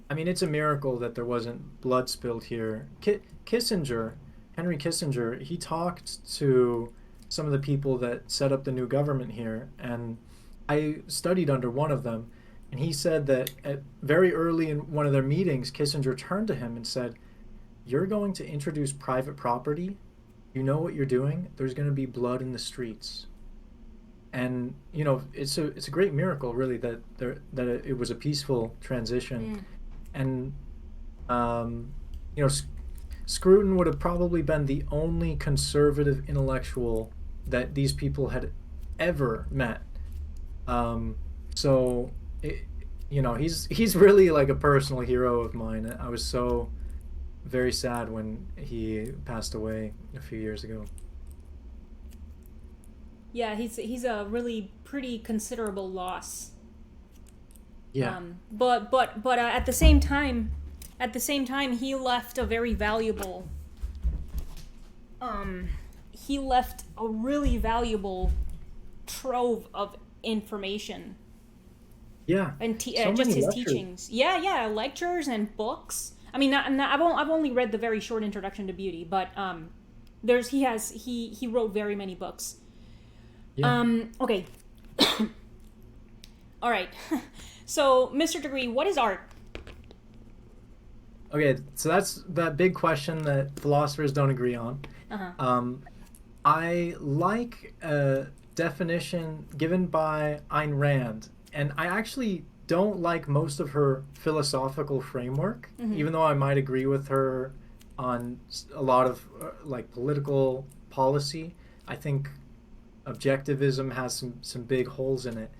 I mean, it's a miracle that there wasn't blood spilled here. Henry Kissinger, he talked to some of the people that set up the new government here, and I studied under one of them, and he said that very early in one of their meetings, Kissinger turned to him and said, "You're going to introduce private property. You know what you're doing? There's going to be blood in the streets." And it's a great miracle, really, that it was a peaceful transition. And Scruton would have probably been the only conservative intellectual that these people had ever met. He's really like a personal hero of mine. I was so very sad when he passed away a few years ago. Yeah, he's a really pretty considerable loss. Yeah. But at the same time, he left a very valuable. He left a really valuable trove of information. Yeah. And so just his lectures. teachings. Yeah, lectures and books. I mean, I've only read the very short introduction to beauty, but he wrote very many books. Yeah. Okay. All right. So, Mr. De Gree, what is art? Okay, so that's that big question that philosophers don't agree on. I like definition given by Ayn Rand, and I actually don't like most of her philosophical framework, even though I might agree with her on a lot of like political policy. I think objectivism has some big holes in it,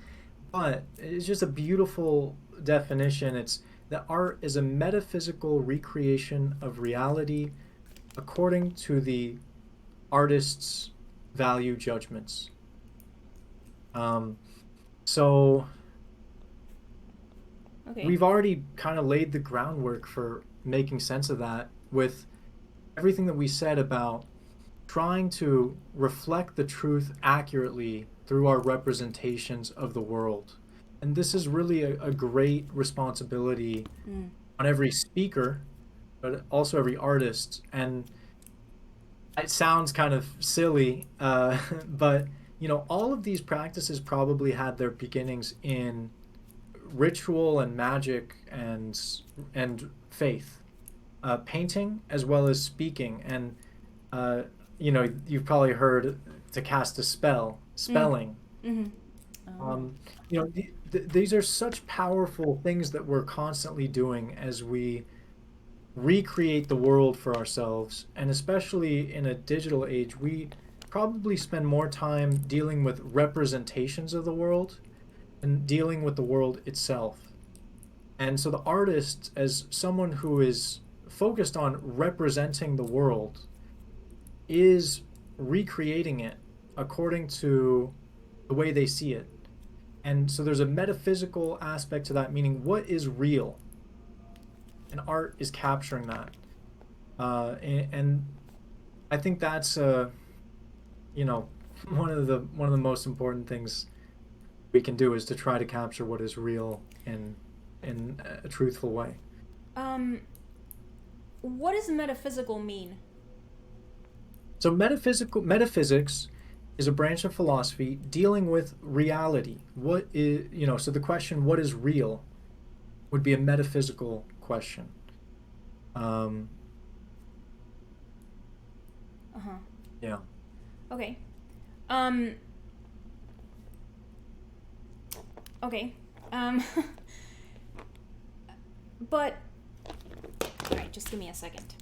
but it's just a beautiful definition. It's that art is a metaphysical recreation of reality according to the artist's value judgments. Um, so Okay. we've already kind of laid the groundwork for making sense of that with everything that we said about trying to reflect the truth accurately through our representations of the world. And this is really a great responsibility Mm. on every speaker, but also every artist. And it sounds kind of silly, but all of these practices probably had their beginnings in ritual and magic and faith, painting as well as speaking. And you've probably heard to cast a spell, Mm. spelling. Mm-hmm. Oh. Um, these are such powerful things that we're constantly doing as we recreate the world for ourselves, and especially in a digital age, we probably spend more time dealing with representations of the world and dealing with the world itself. And so the artist, as someone who is focused on representing the world, is recreating it according to the way they see it. And so there's a metaphysical aspect to that, meaning what is real? And art is capturing that. And I think that's one of the most important things we can do is to try to capture what is real in a truthful way. Um, what does metaphysical mean? So metaphysics is a branch of philosophy dealing with reality. What is, so the question, what is real, would be a metaphysical question. Um, Uh-huh. yeah. Okay. Um, okay. Um, but, all right, just give me a second.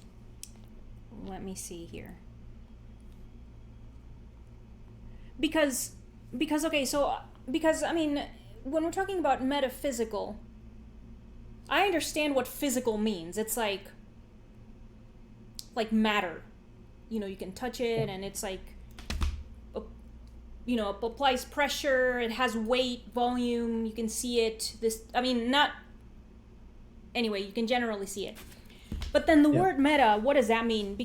Let me see here. Because, I mean, when we're talking about metaphysical, I understand what physical means. It's like matter. You can touch it and it's like, it applies pressure, it has weight, volume, you can see it. Anyway, you can generally see it. But then the Yeah. word meta, what does that mean?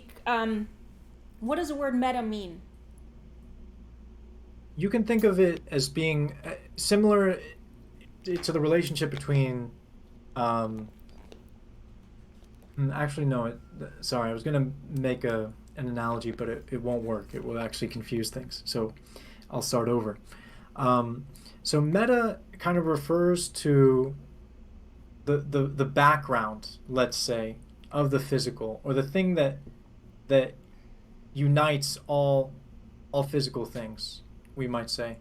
What does the word meta mean? You can think of it as being similar to the relationship between actually no, sorry, I was going to make an analogy, but it won't work. It will actually confuse things. So I'll start over. So meta kind of refers to the background, let's say, of the physical, or the thing that unites all physical things, we might say.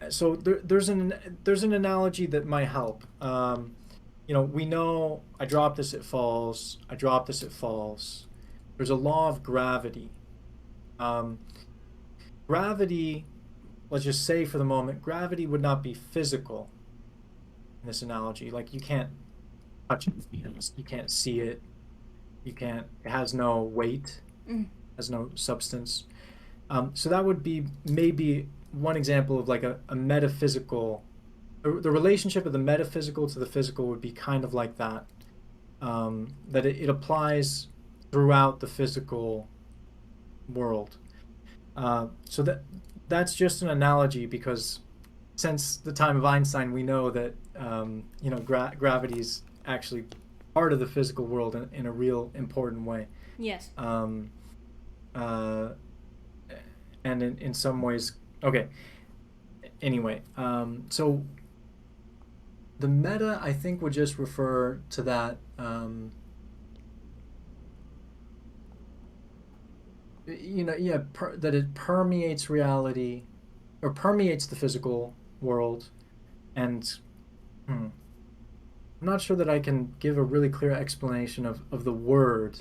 So there's an analogy that might help. We know I drop this, it falls. I drop this, it falls. There's a law of gravity. Gravity, let's just say for the moment, gravity would not be physical in this analogy. Like you can't touch it, you can't see it, it has no weight, has no substance. So that would be maybe one example of like a metaphysical, the relationship of the metaphysical to the physical would be kind of like that. That it applies throughout the physical world. So that's just an analogy because since the time of Einstein, we know that gravity is actually part of the physical world in a real important way. Yes. And in some ways, okay. Anyway, so the meta, I think, would just refer to that. yeah, that it permeates reality or permeates the physical world. And hmm, I'm not sure that I can give a really clear explanation of the word,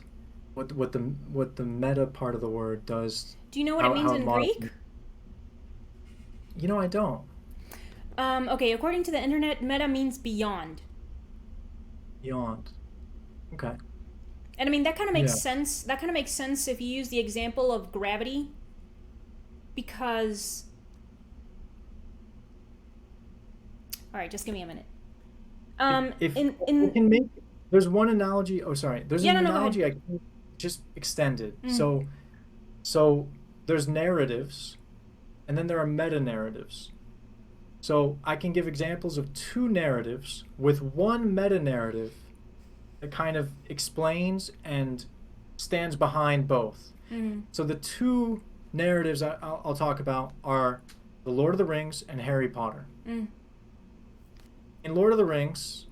what the meta part of the word does, Do you know what it means how it in Greek? modifies. I don't. Okay, according to the internet, meta means beyond. Beyond. Okay. And I mean, that kind of makes Yeah. sense. That kind of makes sense if you use the example of gravity, because. All right, just give me a minute. If I In can make, there's one analogy. Oh, sorry. There's Yeah, an no, no, go ahead. analogy I can just extend it. Mm. So there's narratives, and then there are meta narratives. So I can give examples of two narratives with one meta narrative that kind of explains and stands behind both. Mm. So the two narratives I'll talk about are The Lord of the Rings and Harry Potter. Mm. In Lord of the Rings,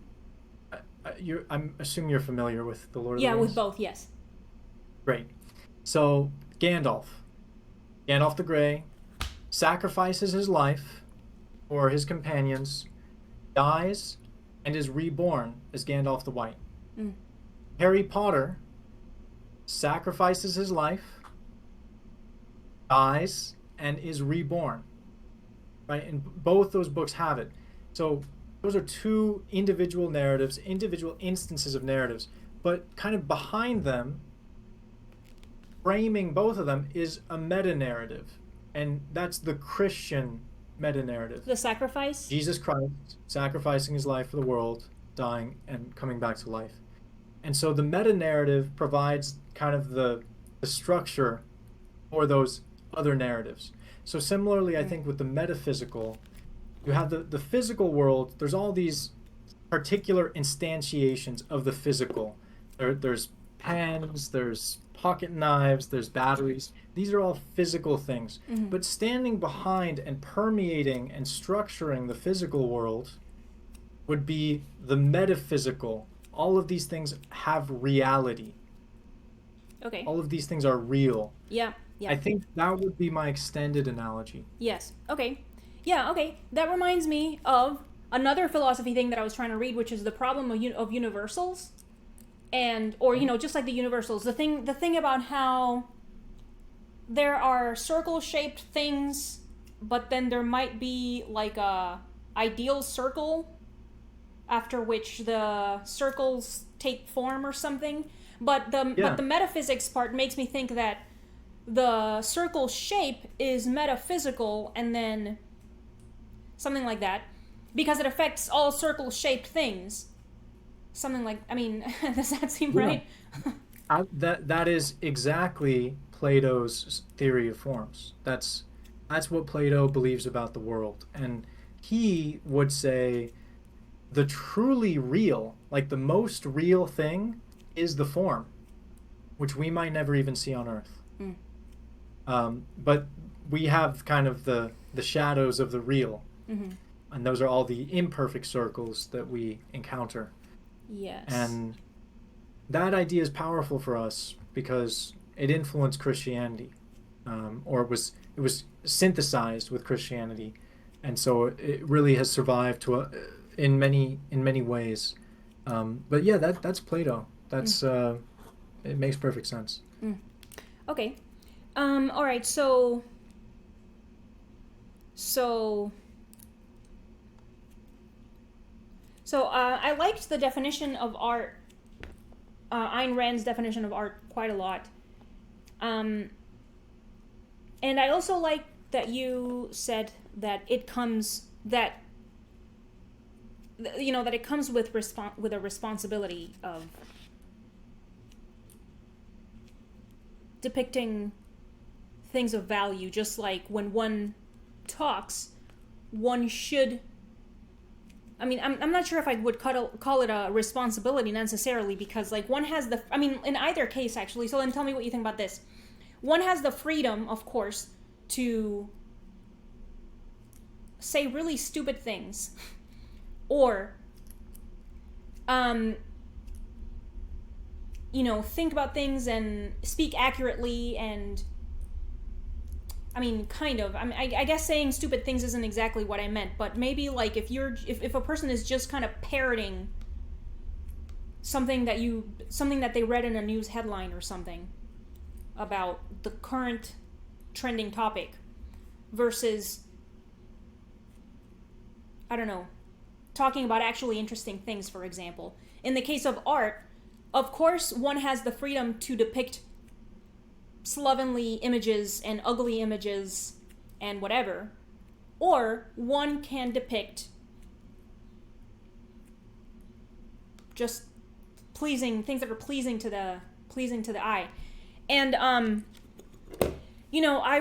I'm assuming you're familiar with The Lord of the Yeah, with Rings. both, yes. Great. So Gandalf the Grey, sacrifices his life for his companions, dies, and is reborn as Gandalf the White. Mm. Harry Potter sacrifices his life, dies, and is reborn. Right? And both those books have it. So those are two individual narratives, individual instances of narratives, but kind of behind them, framing both of them, is a meta narrative. And that's the Christian meta narrative. The sacrifice. Jesus Christ sacrificing his life for the world, dying, and coming back to life. And so the meta narrative provides kind of the structure for those other narratives. So similarly, I think with the metaphysical, you have the physical world. There's all these particular instantiations of the physical. There's pens, there's pocket knives, there's batteries. These are all physical things. Mm-hmm. But standing behind and permeating and structuring the physical world would be the metaphysical. All of these things have reality. Okay. All of these things are real. Yeah. Yeah. I think that would be my extended analogy. Yes. Okay. Yeah. Okay. That reminds me of another philosophy thing that I was trying to read, which is the problem of universals, or just like the universals. The thing about how there are circle-shaped things, but then there might be like a ideal circle after which the circles take form or something. But the metaphysics part makes me think that the circle shape is metaphysical, and then something like that, because it affects all circle shaped things. Something like, I mean, does that seem right? That is exactly Plato's theory of forms. That's what Plato believes about the world, and he would say the truly real, like the most real thing, is the form, which we might never even see on Earth. But we have kind of the shadows of the real, Mm-hmm. and those are all the imperfect circles that we encounter. Yes. And that idea is powerful for us because it influenced Christianity, or it was synthesized with Christianity, and so it really has survived in many ways. But yeah, that's Plato. That's it makes perfect sense. Okay. All right. So I liked the definition of art, Ayn Rand's definition of art, quite a lot. And I also like that you said that it comes that it comes with a responsibility of depicting things of value. Just like when one talks, one should. I mean, I'm not sure if I would call it a responsibility necessarily, because like one has in either case actually. So then tell me what you think about this. One has the freedom, of course, to say really stupid things, or think about things and speak accurately and I mean, kind of. I mean, I guess saying stupid things isn't exactly what I meant, but maybe like if a person is just kind of parroting something that they read in a news headline or something about the current trending topic versus, I don't know, talking about actually interesting things, for example. In the case of art, of course, one has the freedom to depict slovenly images and ugly images and whatever, or one can depict just pleasing things that are pleasing to the eye. And I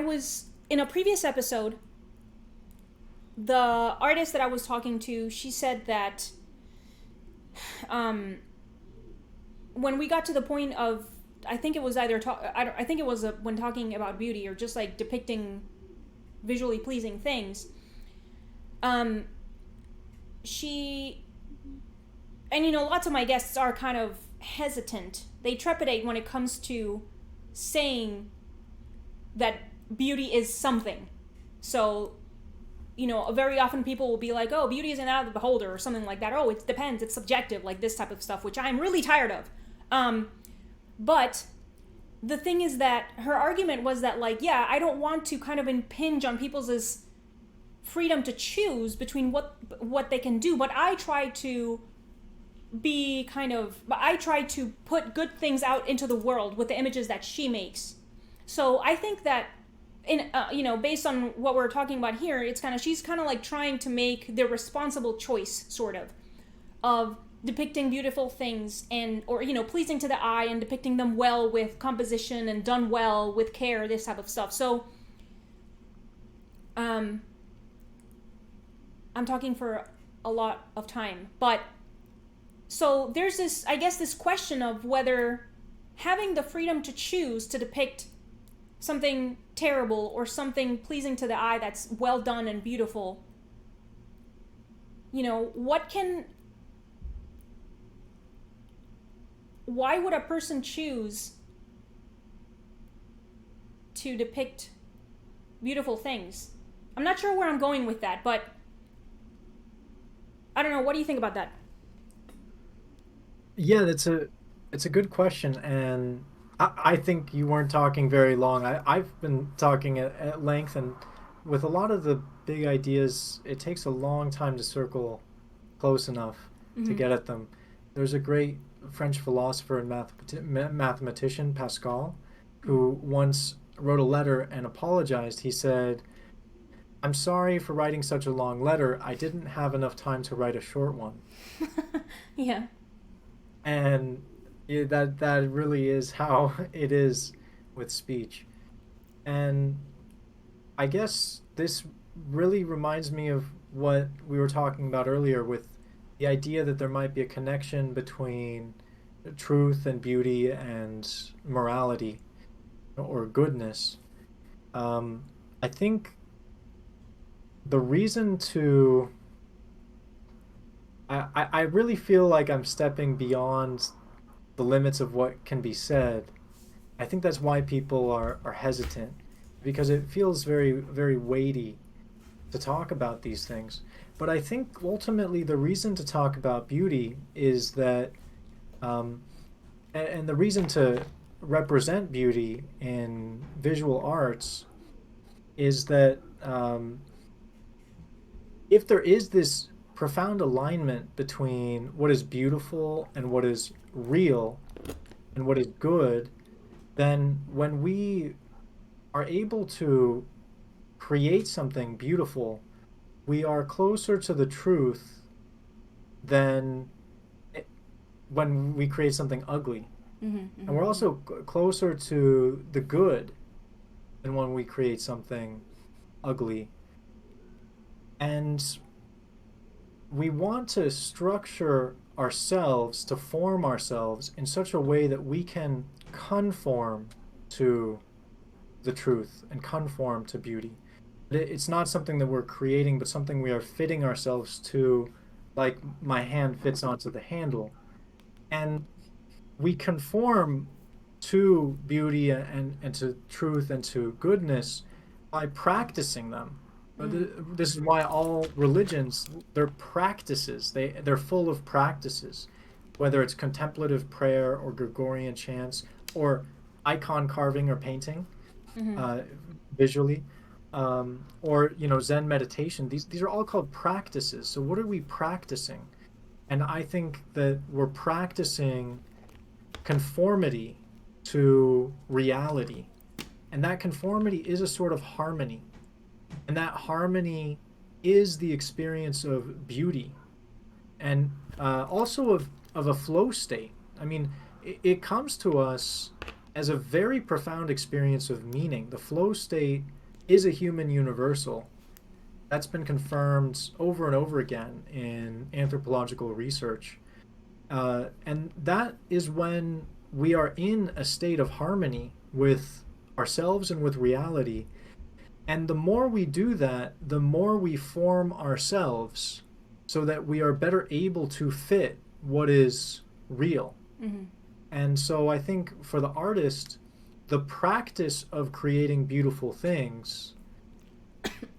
was in a previous episode, the artist that I was talking to, she said that when we got to the point of, I think it was I think it was when talking about beauty or just like depicting visually pleasing things, she, and lots of my guests are kind of hesitant. They trepidate when it comes to saying that beauty is something. So, very often people will be like, oh, beauty is an eye of the beholder or something like that. Oh, it depends, it's subjective, like this type of stuff, which I'm really tired of. But the thing is that her argument was that, like, yeah, I don't want to kind of impinge on people's freedom to choose between what they can do, but I try to put good things out into the world with the images that she makes. So I think that based on what we're talking about here, she's kind of like trying to make the responsible choice, sort of depicting beautiful things or pleasing to the eye and depicting them well with composition and done well with care, this type of stuff. So I'm talking for a lot of time, but so there's this question of whether having the freedom to choose to depict something terrible or something pleasing to the eye that's well done and beautiful, why would a person choose to depict beautiful things? I'm not sure where I'm going with that, but I don't know. What do you think about that? Yeah, it's a good question, and I think you weren't talking very long. I've been talking at length, and with a lot of the big ideas, it takes a long time to circle close enough to Mm-hmm. get at them. There's a great French philosopher and mathematician, Pascal, who once wrote a letter and apologized. He said, "I'm sorry for writing such a long letter. I didn't have enough time to write a short one." Yeah. And that really is how it is with speech. And I guess this really reminds me of what we were talking about earlier with the idea that there might be a connection between truth and beauty and morality or goodness. I think the reason to I really feel like I'm stepping beyond the limits of what can be said. I think that's why people are hesitant, because it feels very, very weighty to talk about these things. But I think ultimately the reason to talk about beauty is that, um, and the reason to represent beauty in visual arts is that if there is this profound alignment between what is beautiful and what is real and what is good, then when we are able to create something beautiful, we are closer to the truth than when we create something ugly. Mm-hmm, And we're mm-hmm. also closer to the good than when we create something ugly. And we want to structure ourselves, to form ourselves in such a way that we can conform to the truth and conform to beauty. It's not something that we're creating, but something we are fitting ourselves to, like my hand fits onto the handle. And we conform to beauty and to truth and to goodness by practicing them. This is why all religions, they're practices. They're full of practices, whether it's contemplative prayer or Gregorian chants or icon carving or painting, visually, or Zen meditation. These are all called practices. So what are we practicing? And I think that we're practicing conformity to reality. And that conformity is a sort of harmony. And that harmony is the experience of beauty and also of a flow state. I mean, it comes to us as a very profound experience of meaning. The flow state is a human universal. That's been confirmed over and over again in anthropological research. And that is when we are in a state of harmony with ourselves and with reality. And the more we do that, the more we form ourselves so that we are better able to fit what is real. And so I think for the artist, the practice of creating beautiful things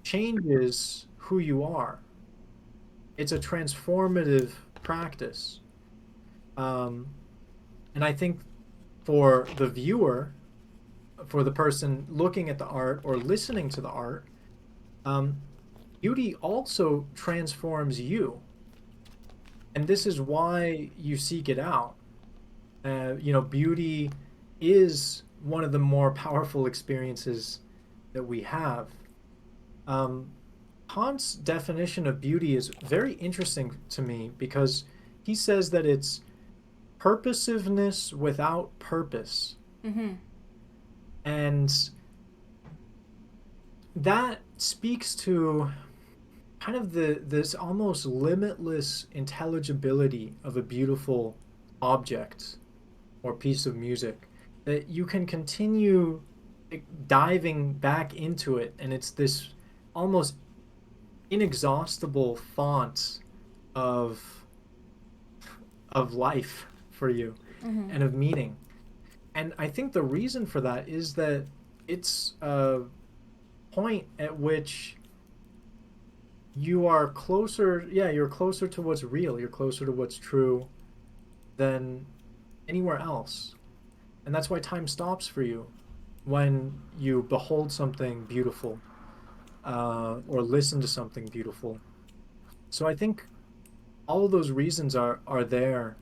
changes who you are. It's a transformative practice. And I think for the viewer, for the person looking at the art or listening to the art, beauty also transforms you. And this is why you seek it out. Beauty is one of the more powerful experiences that we have. Kant's definition of beauty is very interesting to me because he says that it's purposiveness without purpose. And that speaks to kind of this almost limitless intelligibility of a beautiful object or piece of music, that you can continue diving back into it, and it's this almost inexhaustible font of life for you and of meaning. And I think the reason for that is that it's a point at which you're closer to what's real, you're closer to what's true than anywhere else. And that's why time stops for you when you behold something beautiful or listen to something beautiful. So I think all of those reasons are there,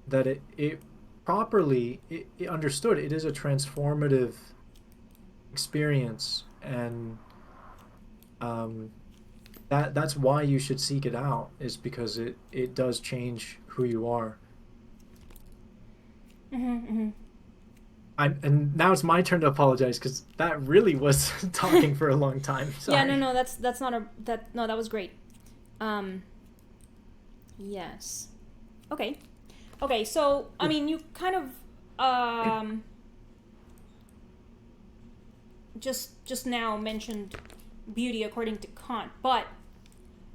that it properly it understood, it is a transformative experience, and that's why you should seek it out, is because it does change who you are. And now it's my turn to apologize because that really was talking for a long time. Sorry. Yeah, no, that's not that was great. Yes. Okay, so I mean, you kind of just now mentioned beauty according to Kant, but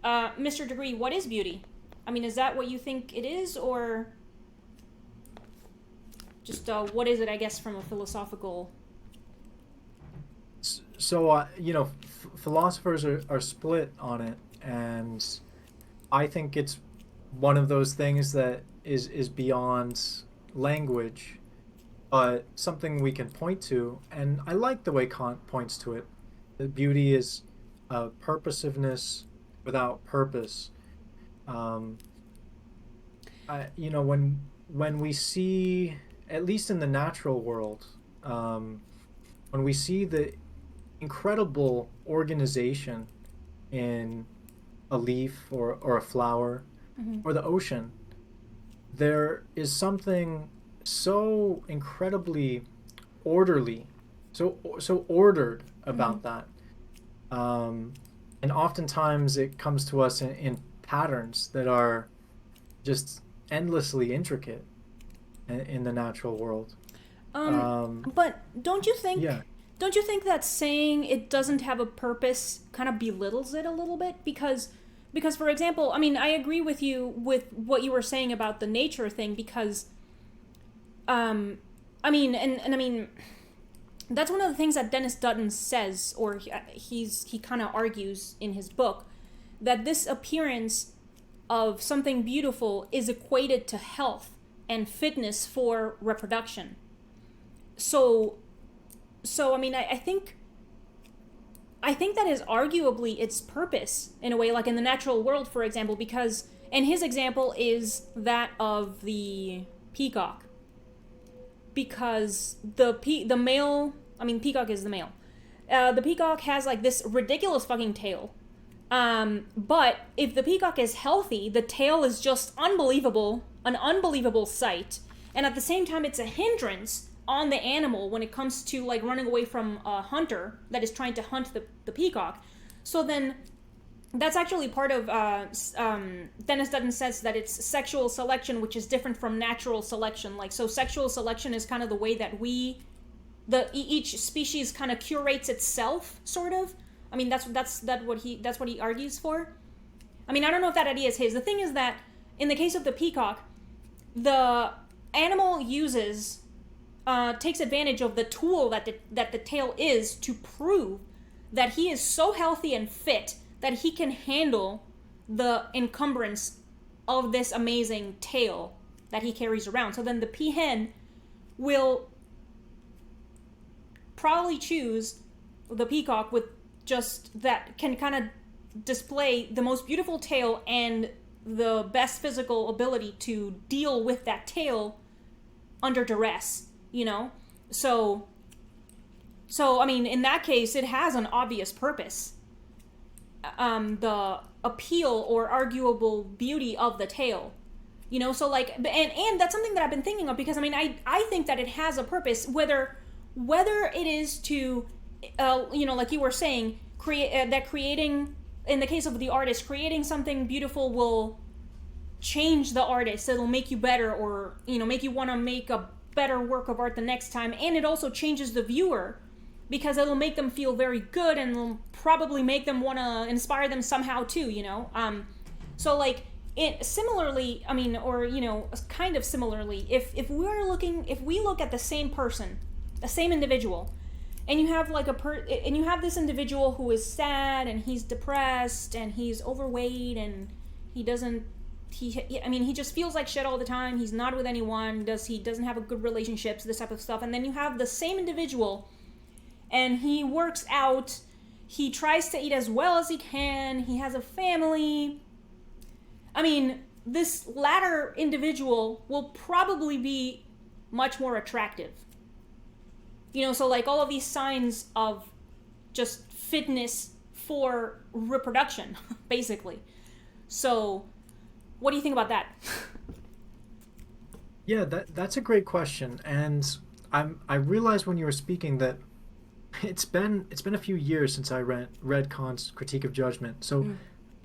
Mr. De Gree, what is beauty? I mean, is that what you think it is, or just what is it, I guess, from a philosophical... So, philosophers are split on it, and I think it's one of those things that is beyond language, but something we can point to. And I like the way Kant points to it. That beauty is purposiveness without purpose. When we see, at least in the natural world, when we see the incredible organization in a leaf or a flower or the ocean, there is something so incredibly orderly, so ordered about that. And oftentimes it comes to us in patterns that are just endlessly intricate in the natural world. But don't you think... Yeah. Don't you think that saying it doesn't have a purpose kind of belittles it a little bit? Because for example, I mean, I agree with you with what you were saying about the nature thing, because, I mean, that's one of the things that Dennis Dutton says, or he kind of argues in his book, that this appearance of something beautiful is equated to health and fitness for reproduction. So I mean, I think that is arguably its purpose in a way, like in the natural world, for example, because, and his example is that of the peacock, because the male, I mean, peacock is the male. The peacock has like this ridiculous fucking tail. But if the peacock is healthy, the tail is just unbelievable, an unbelievable sight. And at the same time, it's a hindrance on the animal when it comes to like running away from a hunter that is trying to hunt the peacock. So then that's actually part of, Dennis Dutton says that it's sexual selection, which is different from natural selection. Like, so sexual selection is kind of the way that each species kind of curates itself, sort of. I mean, that's what he argues for. I mean, I don't know if that idea is his. The thing is that in the case of the peacock, the animal takes advantage of the tool that the tail is to prove that he is so healthy and fit that he can handle the encumbrance of this amazing tail that he carries around. So then the peahen will probably choose the peacock with just that can kind of display the most beautiful tail and the best physical ability to deal with that tail under duress, you know? So I mean, in that case, it has an obvious purpose. The appeal or arguable beauty of the tail, you know? So like, and that's something that I've been thinking of, because I mean, I think that it has a purpose, whether it is to, you know, like you were saying, creating, in the case of the artist, creating something beautiful will change the artist. It'll make you better, or, you know, make you want to make a better work of art the next time. And it also changes the viewer, because it'll make them feel very good, and it'll probably make them want to inspire them somehow too, you know? So like, similarly, I mean, or, you know, kind of similarly, if we look at the same person, the same individual, and you have like and you have this individual who is sad, and he's depressed, and he's overweight, and he just feels like shit all the time. He's not with anyone. He doesn't have a good relationships, this type of stuff. And then you have the same individual, and he works out. He tries to eat as well as he can. He has a family. I mean, this latter individual will probably be much more attractive. You know, so like all of these signs of just fitness for reproduction, basically. So, what do you think about that? Yeah, that's a great question, and I realized when you were speaking that it's been a few years since I read Kant's Critique of Judgment, so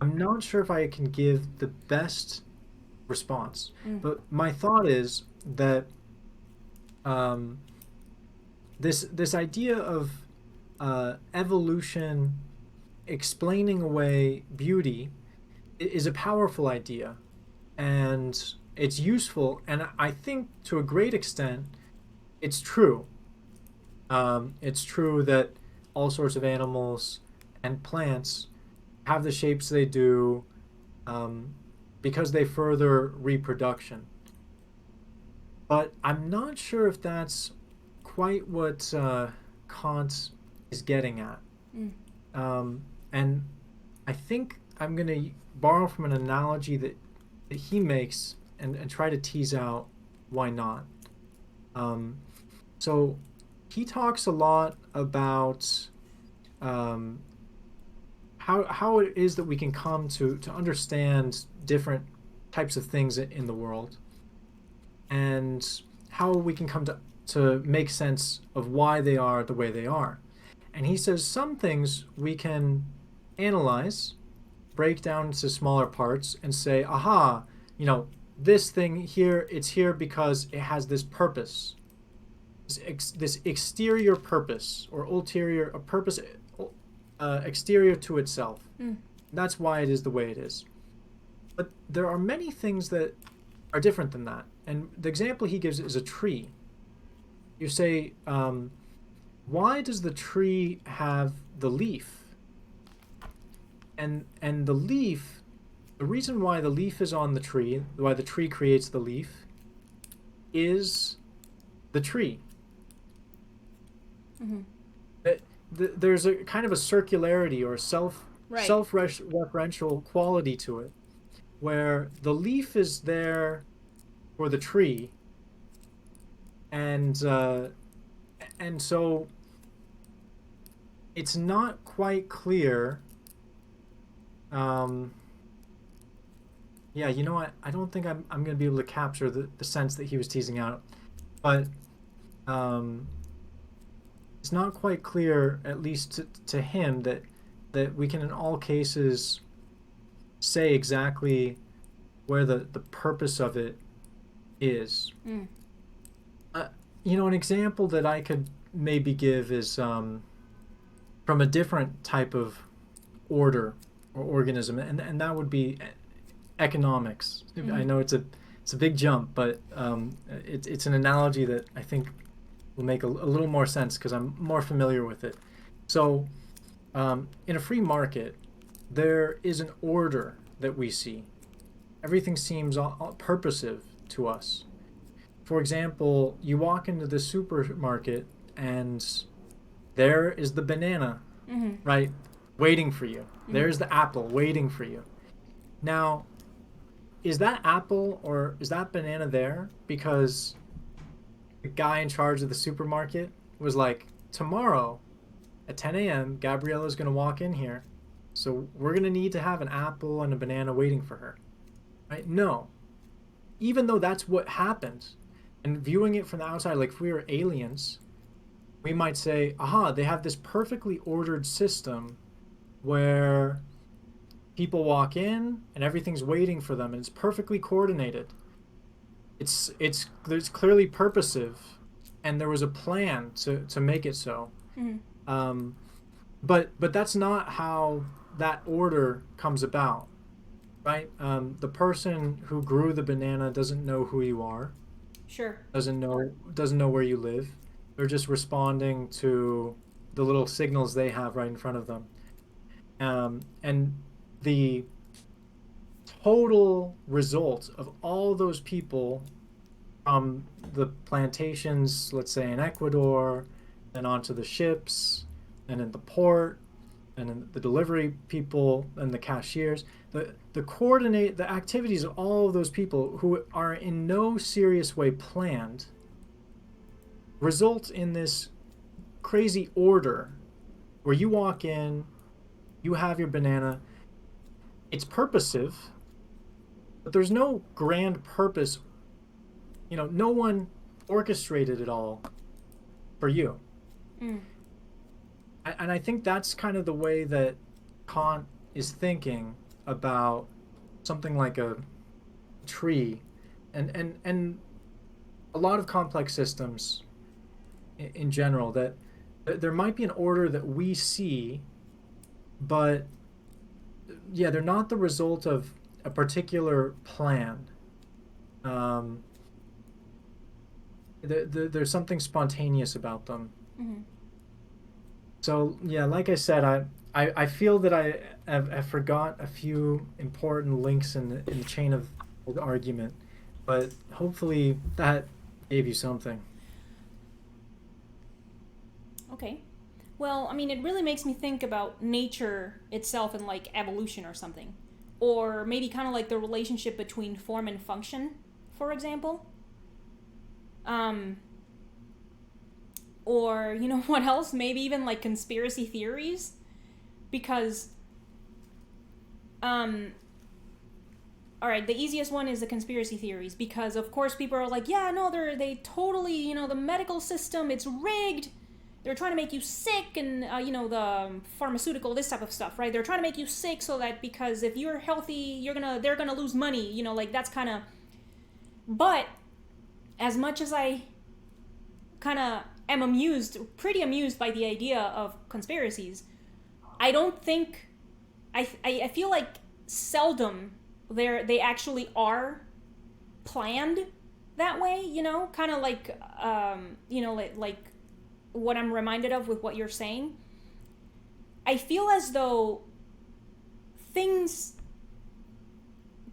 I'm not sure if I can give the best response. But my thought is that this idea of evolution explaining away beauty is a powerful idea, and it's useful, and I think to a great extent it's true. It's true that all sorts of animals and plants have the shapes they do because they further reproduction. But I'm not sure if that's quite what Kant is getting at. And I think I'm going to borrow from an analogy that he makes and try to tease out why not. So he talks a lot about how it is that we can come to understand different types of things in the world, and how we can come to make sense of why they are the way they are. And he says some things we can analyze, break down into smaller parts, and say, aha, you know, this thing here, it's here because it has this purpose, this exterior purpose, or ulterior, a purpose exterior to itself. That's why it is the way it is. But there are many things that are different than that. And the example he gives is a tree. You say, why does the tree have the leaf? And the leaf, the reason why the leaf is on the tree, why the tree creates the leaf, is the tree. Mm-hmm. There's a kind of a circularity or Right. self-referential quality to it, where the leaf is there for the tree, and so it's not quite clear. Um, yeah, you know what? I don't think I'm going to be able to capture the sense that he was teasing out, but um, it's not quite clear, at least to him, that we can in all cases say exactly where the purpose of it is. Mm. Uh, an example that I could maybe give is from a different type of order or organism, and that would be economics. I Mm-hmm. know it's a big jump, but it's an analogy that I think will make a little more sense because I'm more familiar with it. So, in a free market, there is an order that we see. Everything seems purposive to us. For example, you walk into the supermarket and there is the banana, Mm-hmm. right, waiting for you. Mm-hmm. There's the apple waiting for you. Now, is that apple or is that banana there because the guy in charge of the supermarket was like, tomorrow at 10 a.m., Gabriela's going to walk in here. So we're going to need to have an apple and a banana waiting for her. Right? No. Even though that's what happened, and viewing it from the outside, like if we were aliens, we might say, aha, they have this perfectly ordered system where people walk in and everything's waiting for them and it's perfectly coordinated. There's clearly purposive and there was a plan to make it so. Mm-hmm. Um, but that's not how that order comes about, right? The person who grew the banana doesn't know who you are, Sure. doesn't know where you live. They're just responding to the little signals they have right in front of them. And the total result of all those people from the plantations, let's say in Ecuador, and onto the ships, and in the port, and in the delivery people and the cashiers, the activities of all of those people who are in no serious way planned result in this crazy order where you walk in, you have your banana, it's purposive, but there's no grand purpose. No one orchestrated it all for you. Mm. And I think that's kind of the way that Kant is thinking about something like a tree and a lot of complex systems in general, that there might be an order that we see, but yeah, they're not the result of a particular plan. Um, there's something spontaneous about them. Mm-hmm. So yeah, like I said, I feel that I forgot a few important links in the chain of the argument, but hopefully that gave you something. Okay. Well, I mean, it really makes me think about nature itself and like evolution or something. Or maybe kind of like the relationship between form and function, for example. Um, or, you know what else? Maybe even like conspiracy theories. Because, um, all right, the easiest one is the conspiracy theories. Because, of course, people are like, yeah, no, they totally, the medical system, it's rigged. They're trying to make you sick, and the pharmaceutical, this type of stuff, right? They're trying to make you sick so that because if you're healthy, they're gonna lose money. Like that's kind of. But as much as I kind of am pretty amused by the idea of conspiracies, I don't think I feel like seldom they actually are planned that way. Kind of like like what I'm reminded of with what you're saying. I feel as though things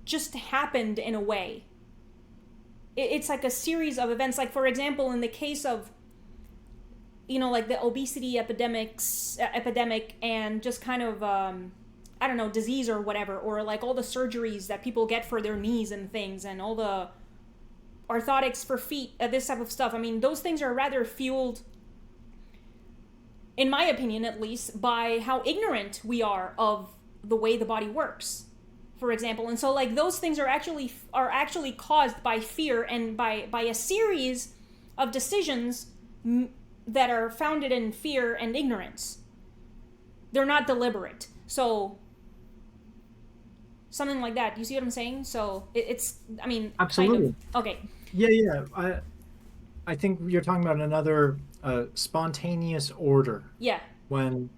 just happened in a way. It's like a series of events. Like, for example, in the case of, like the obesity epidemic and just kind of, I don't know, disease or whatever, or like all the surgeries that people get for their knees and things, and all the orthotics for feet, this type of stuff. I mean, those things are rather fueled, in my opinion at least, by how ignorant we are of the way the body works, for example. And so like those things are actually caused by fear and by a series of decisions that are founded in fear and ignorance. They're not deliberate. So something like that. You see what I'm saying? So it's, I mean, Absolutely. kind of, okay. Yeah. I think you're talking about another spontaneous order Yeah. when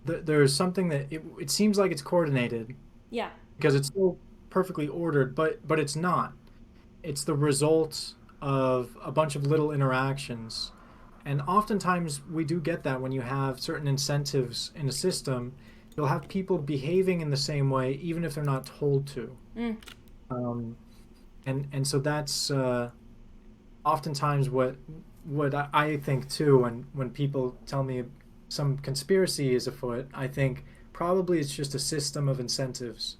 there's something that it seems like it's coordinated Yeah. because it's so perfectly ordered, but it's not. It's the result of a bunch of little interactions. And oftentimes we do get that when you have certain incentives in a system, you'll have people behaving in the same way even if they're not told to. Mm. And so that's oftentimes what I think too when people tell me some conspiracy is afoot. I think probably it's just a system of incentives,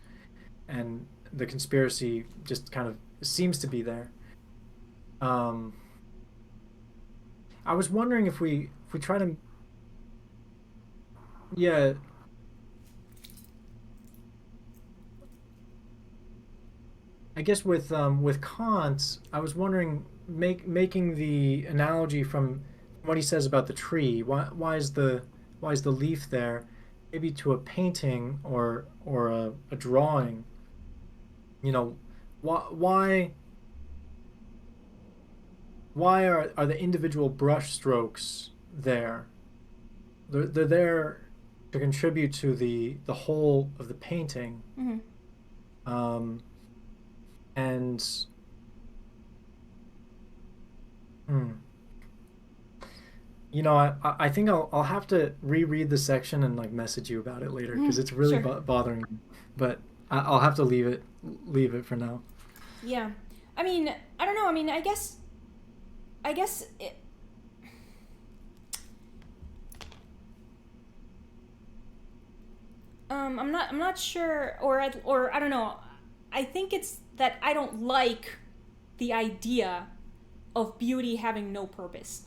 and the conspiracy just kind of seems to be there. I was wondering if we try to, yeah, I guess with Kant, I was wondering making the analogy from what he says about the tree. Why is the leaf there? Maybe to a painting or a drawing. You know, why are the individual brush strokes there? They're there to contribute to the whole of the painting. Mm-hmm. And hmm, I think I'll have to reread the section and like message you about it later because it's really Sure. bothering me. But I'll have to leave it for now. Yeah. I mean, I don't know. I mean, I guess I'm not sure, or I don't know. I think it's that I don't like the idea of beauty having no purpose.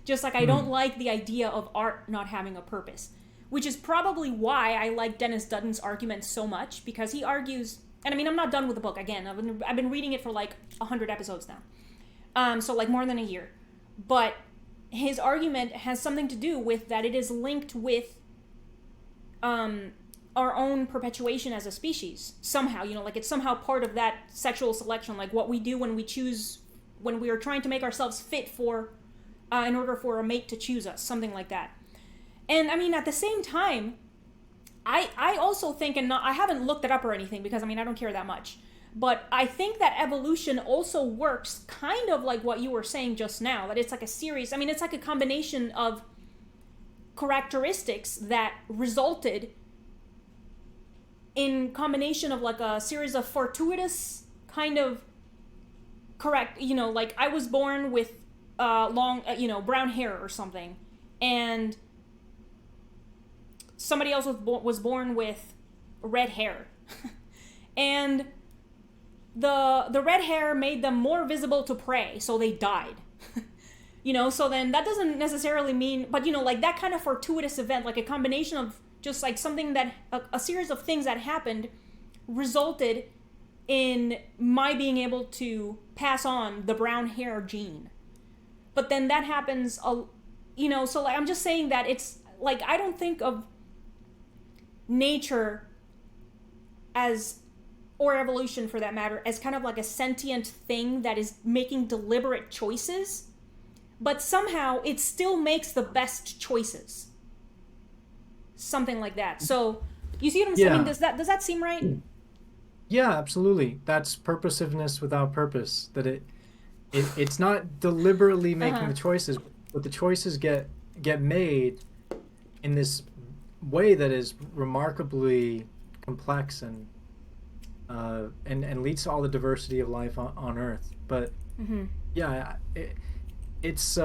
Just like I don't Hmm. like the idea of art not having a purpose, which is probably why I like Dennis Dutton's argument so much, because he argues, and I mean, I'm not done with the book. Again, I've been reading it for like 100 episodes now. So like more than a year. But his argument has something to do with that it is linked with our own perpetuation as a species somehow. Like it's somehow part of that sexual selection, like what we do when we are trying to make ourselves fit for, in order for a mate to choose us, something like that. And I mean, at the same time, I also think, and I haven't looked it up or anything because I mean I don't care that much, but I think that evolution also works kind of like what you were saying just now, that it's like a series. I mean, it's like a combination of characteristics that resulted in combination of like a series of fortuitous kind of correct, like I was born with long, brown hair or something, and somebody else was born with red hair. And the red hair made them more visible to prey, so they died. So then that doesn't necessarily mean, but like that kind of fortuitous event, like a combination of just like something that a series of things that happened resulted in my being able to pass on the brown hair gene. But then that happens, so like I'm just saying that it's like I don't think of nature as, or evolution for that matter, as kind of like a sentient thing that is making deliberate choices, but somehow it still makes the best choices. Something like that. So you see what I'm saying? I mean, Yeah. does that seem right? Yeah, absolutely. That's purposiveness without purpose. That it's not deliberately making Uh-huh. the choices, but the choices get made in this way that is remarkably complex and leads to all the diversity of life on Earth. But Mm-hmm. yeah, it's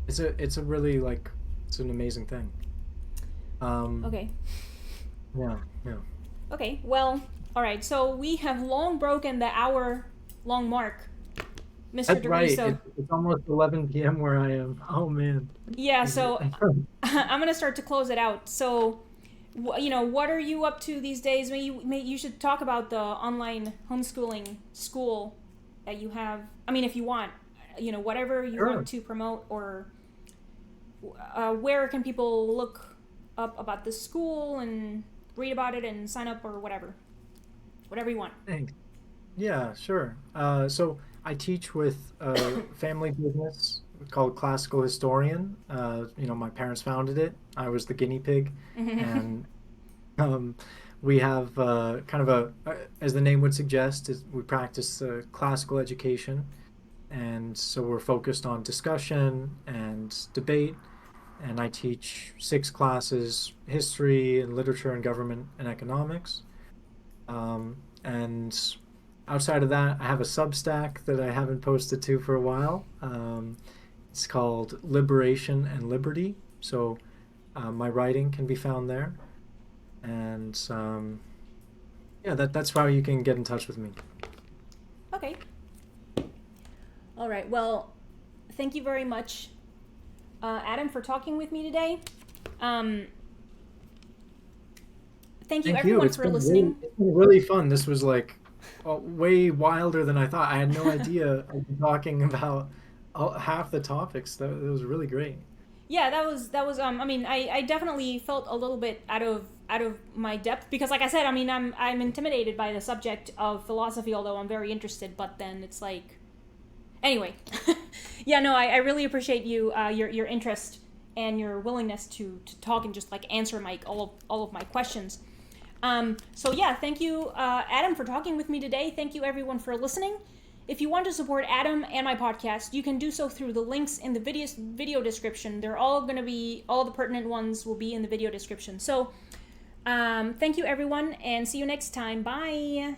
it's a really like it's an amazing thing. Um, Okay. yeah, yeah. Okay. Well, all right. So we have long broken the hour-long mark, Mr. That's De Gree. right. So It's almost 11 p.m. where I am. Oh man. yeah. Is it- So I'm gonna start to close it out. So, what are you up to these days? You should talk about the online homeschooling school that you have. I mean, if you want, whatever you Sure. want to promote, or where can people look up about the school and read about it and sign up or whatever you want. Thanks. Yeah, sure. So I teach with a family business called Classical Historian. My parents founded it. I was the guinea pig, and um, we have kind of as the name would suggest, is we practice classical education, and so we're focused on discussion and debate. And I teach 6 classes: history and literature and government and economics. And outside of that, I have a Substack that I haven't posted to for a while. It's called Liberation and Liberty. So my writing can be found there. And yeah, that's how you can get in touch with me. Okay. All right. Well, thank you very much, Adam, for talking with me today. Um, Thank you, Thank you. everyone, for listening. It's been really fun. This was like way wilder than I thought. I had no idea I'd be talking about half the topics. That was really great. Yeah, that was. I mean, I definitely felt a little bit out of my depth because, like I said, I mean, I'm intimidated by the subject of philosophy, although I'm very interested. But then it's like, anyway, yeah, no, I really appreciate your interest and your willingness to talk and just like answer my all of my questions. So yeah, thank you, Adam, for talking with me today. Thank you, everyone, for listening. If you want to support Adam and my podcast, you can do so through the links in the video description. They're all going to be, all the pertinent ones will be in the video description. So thank you, everyone, and see you next time. Bye.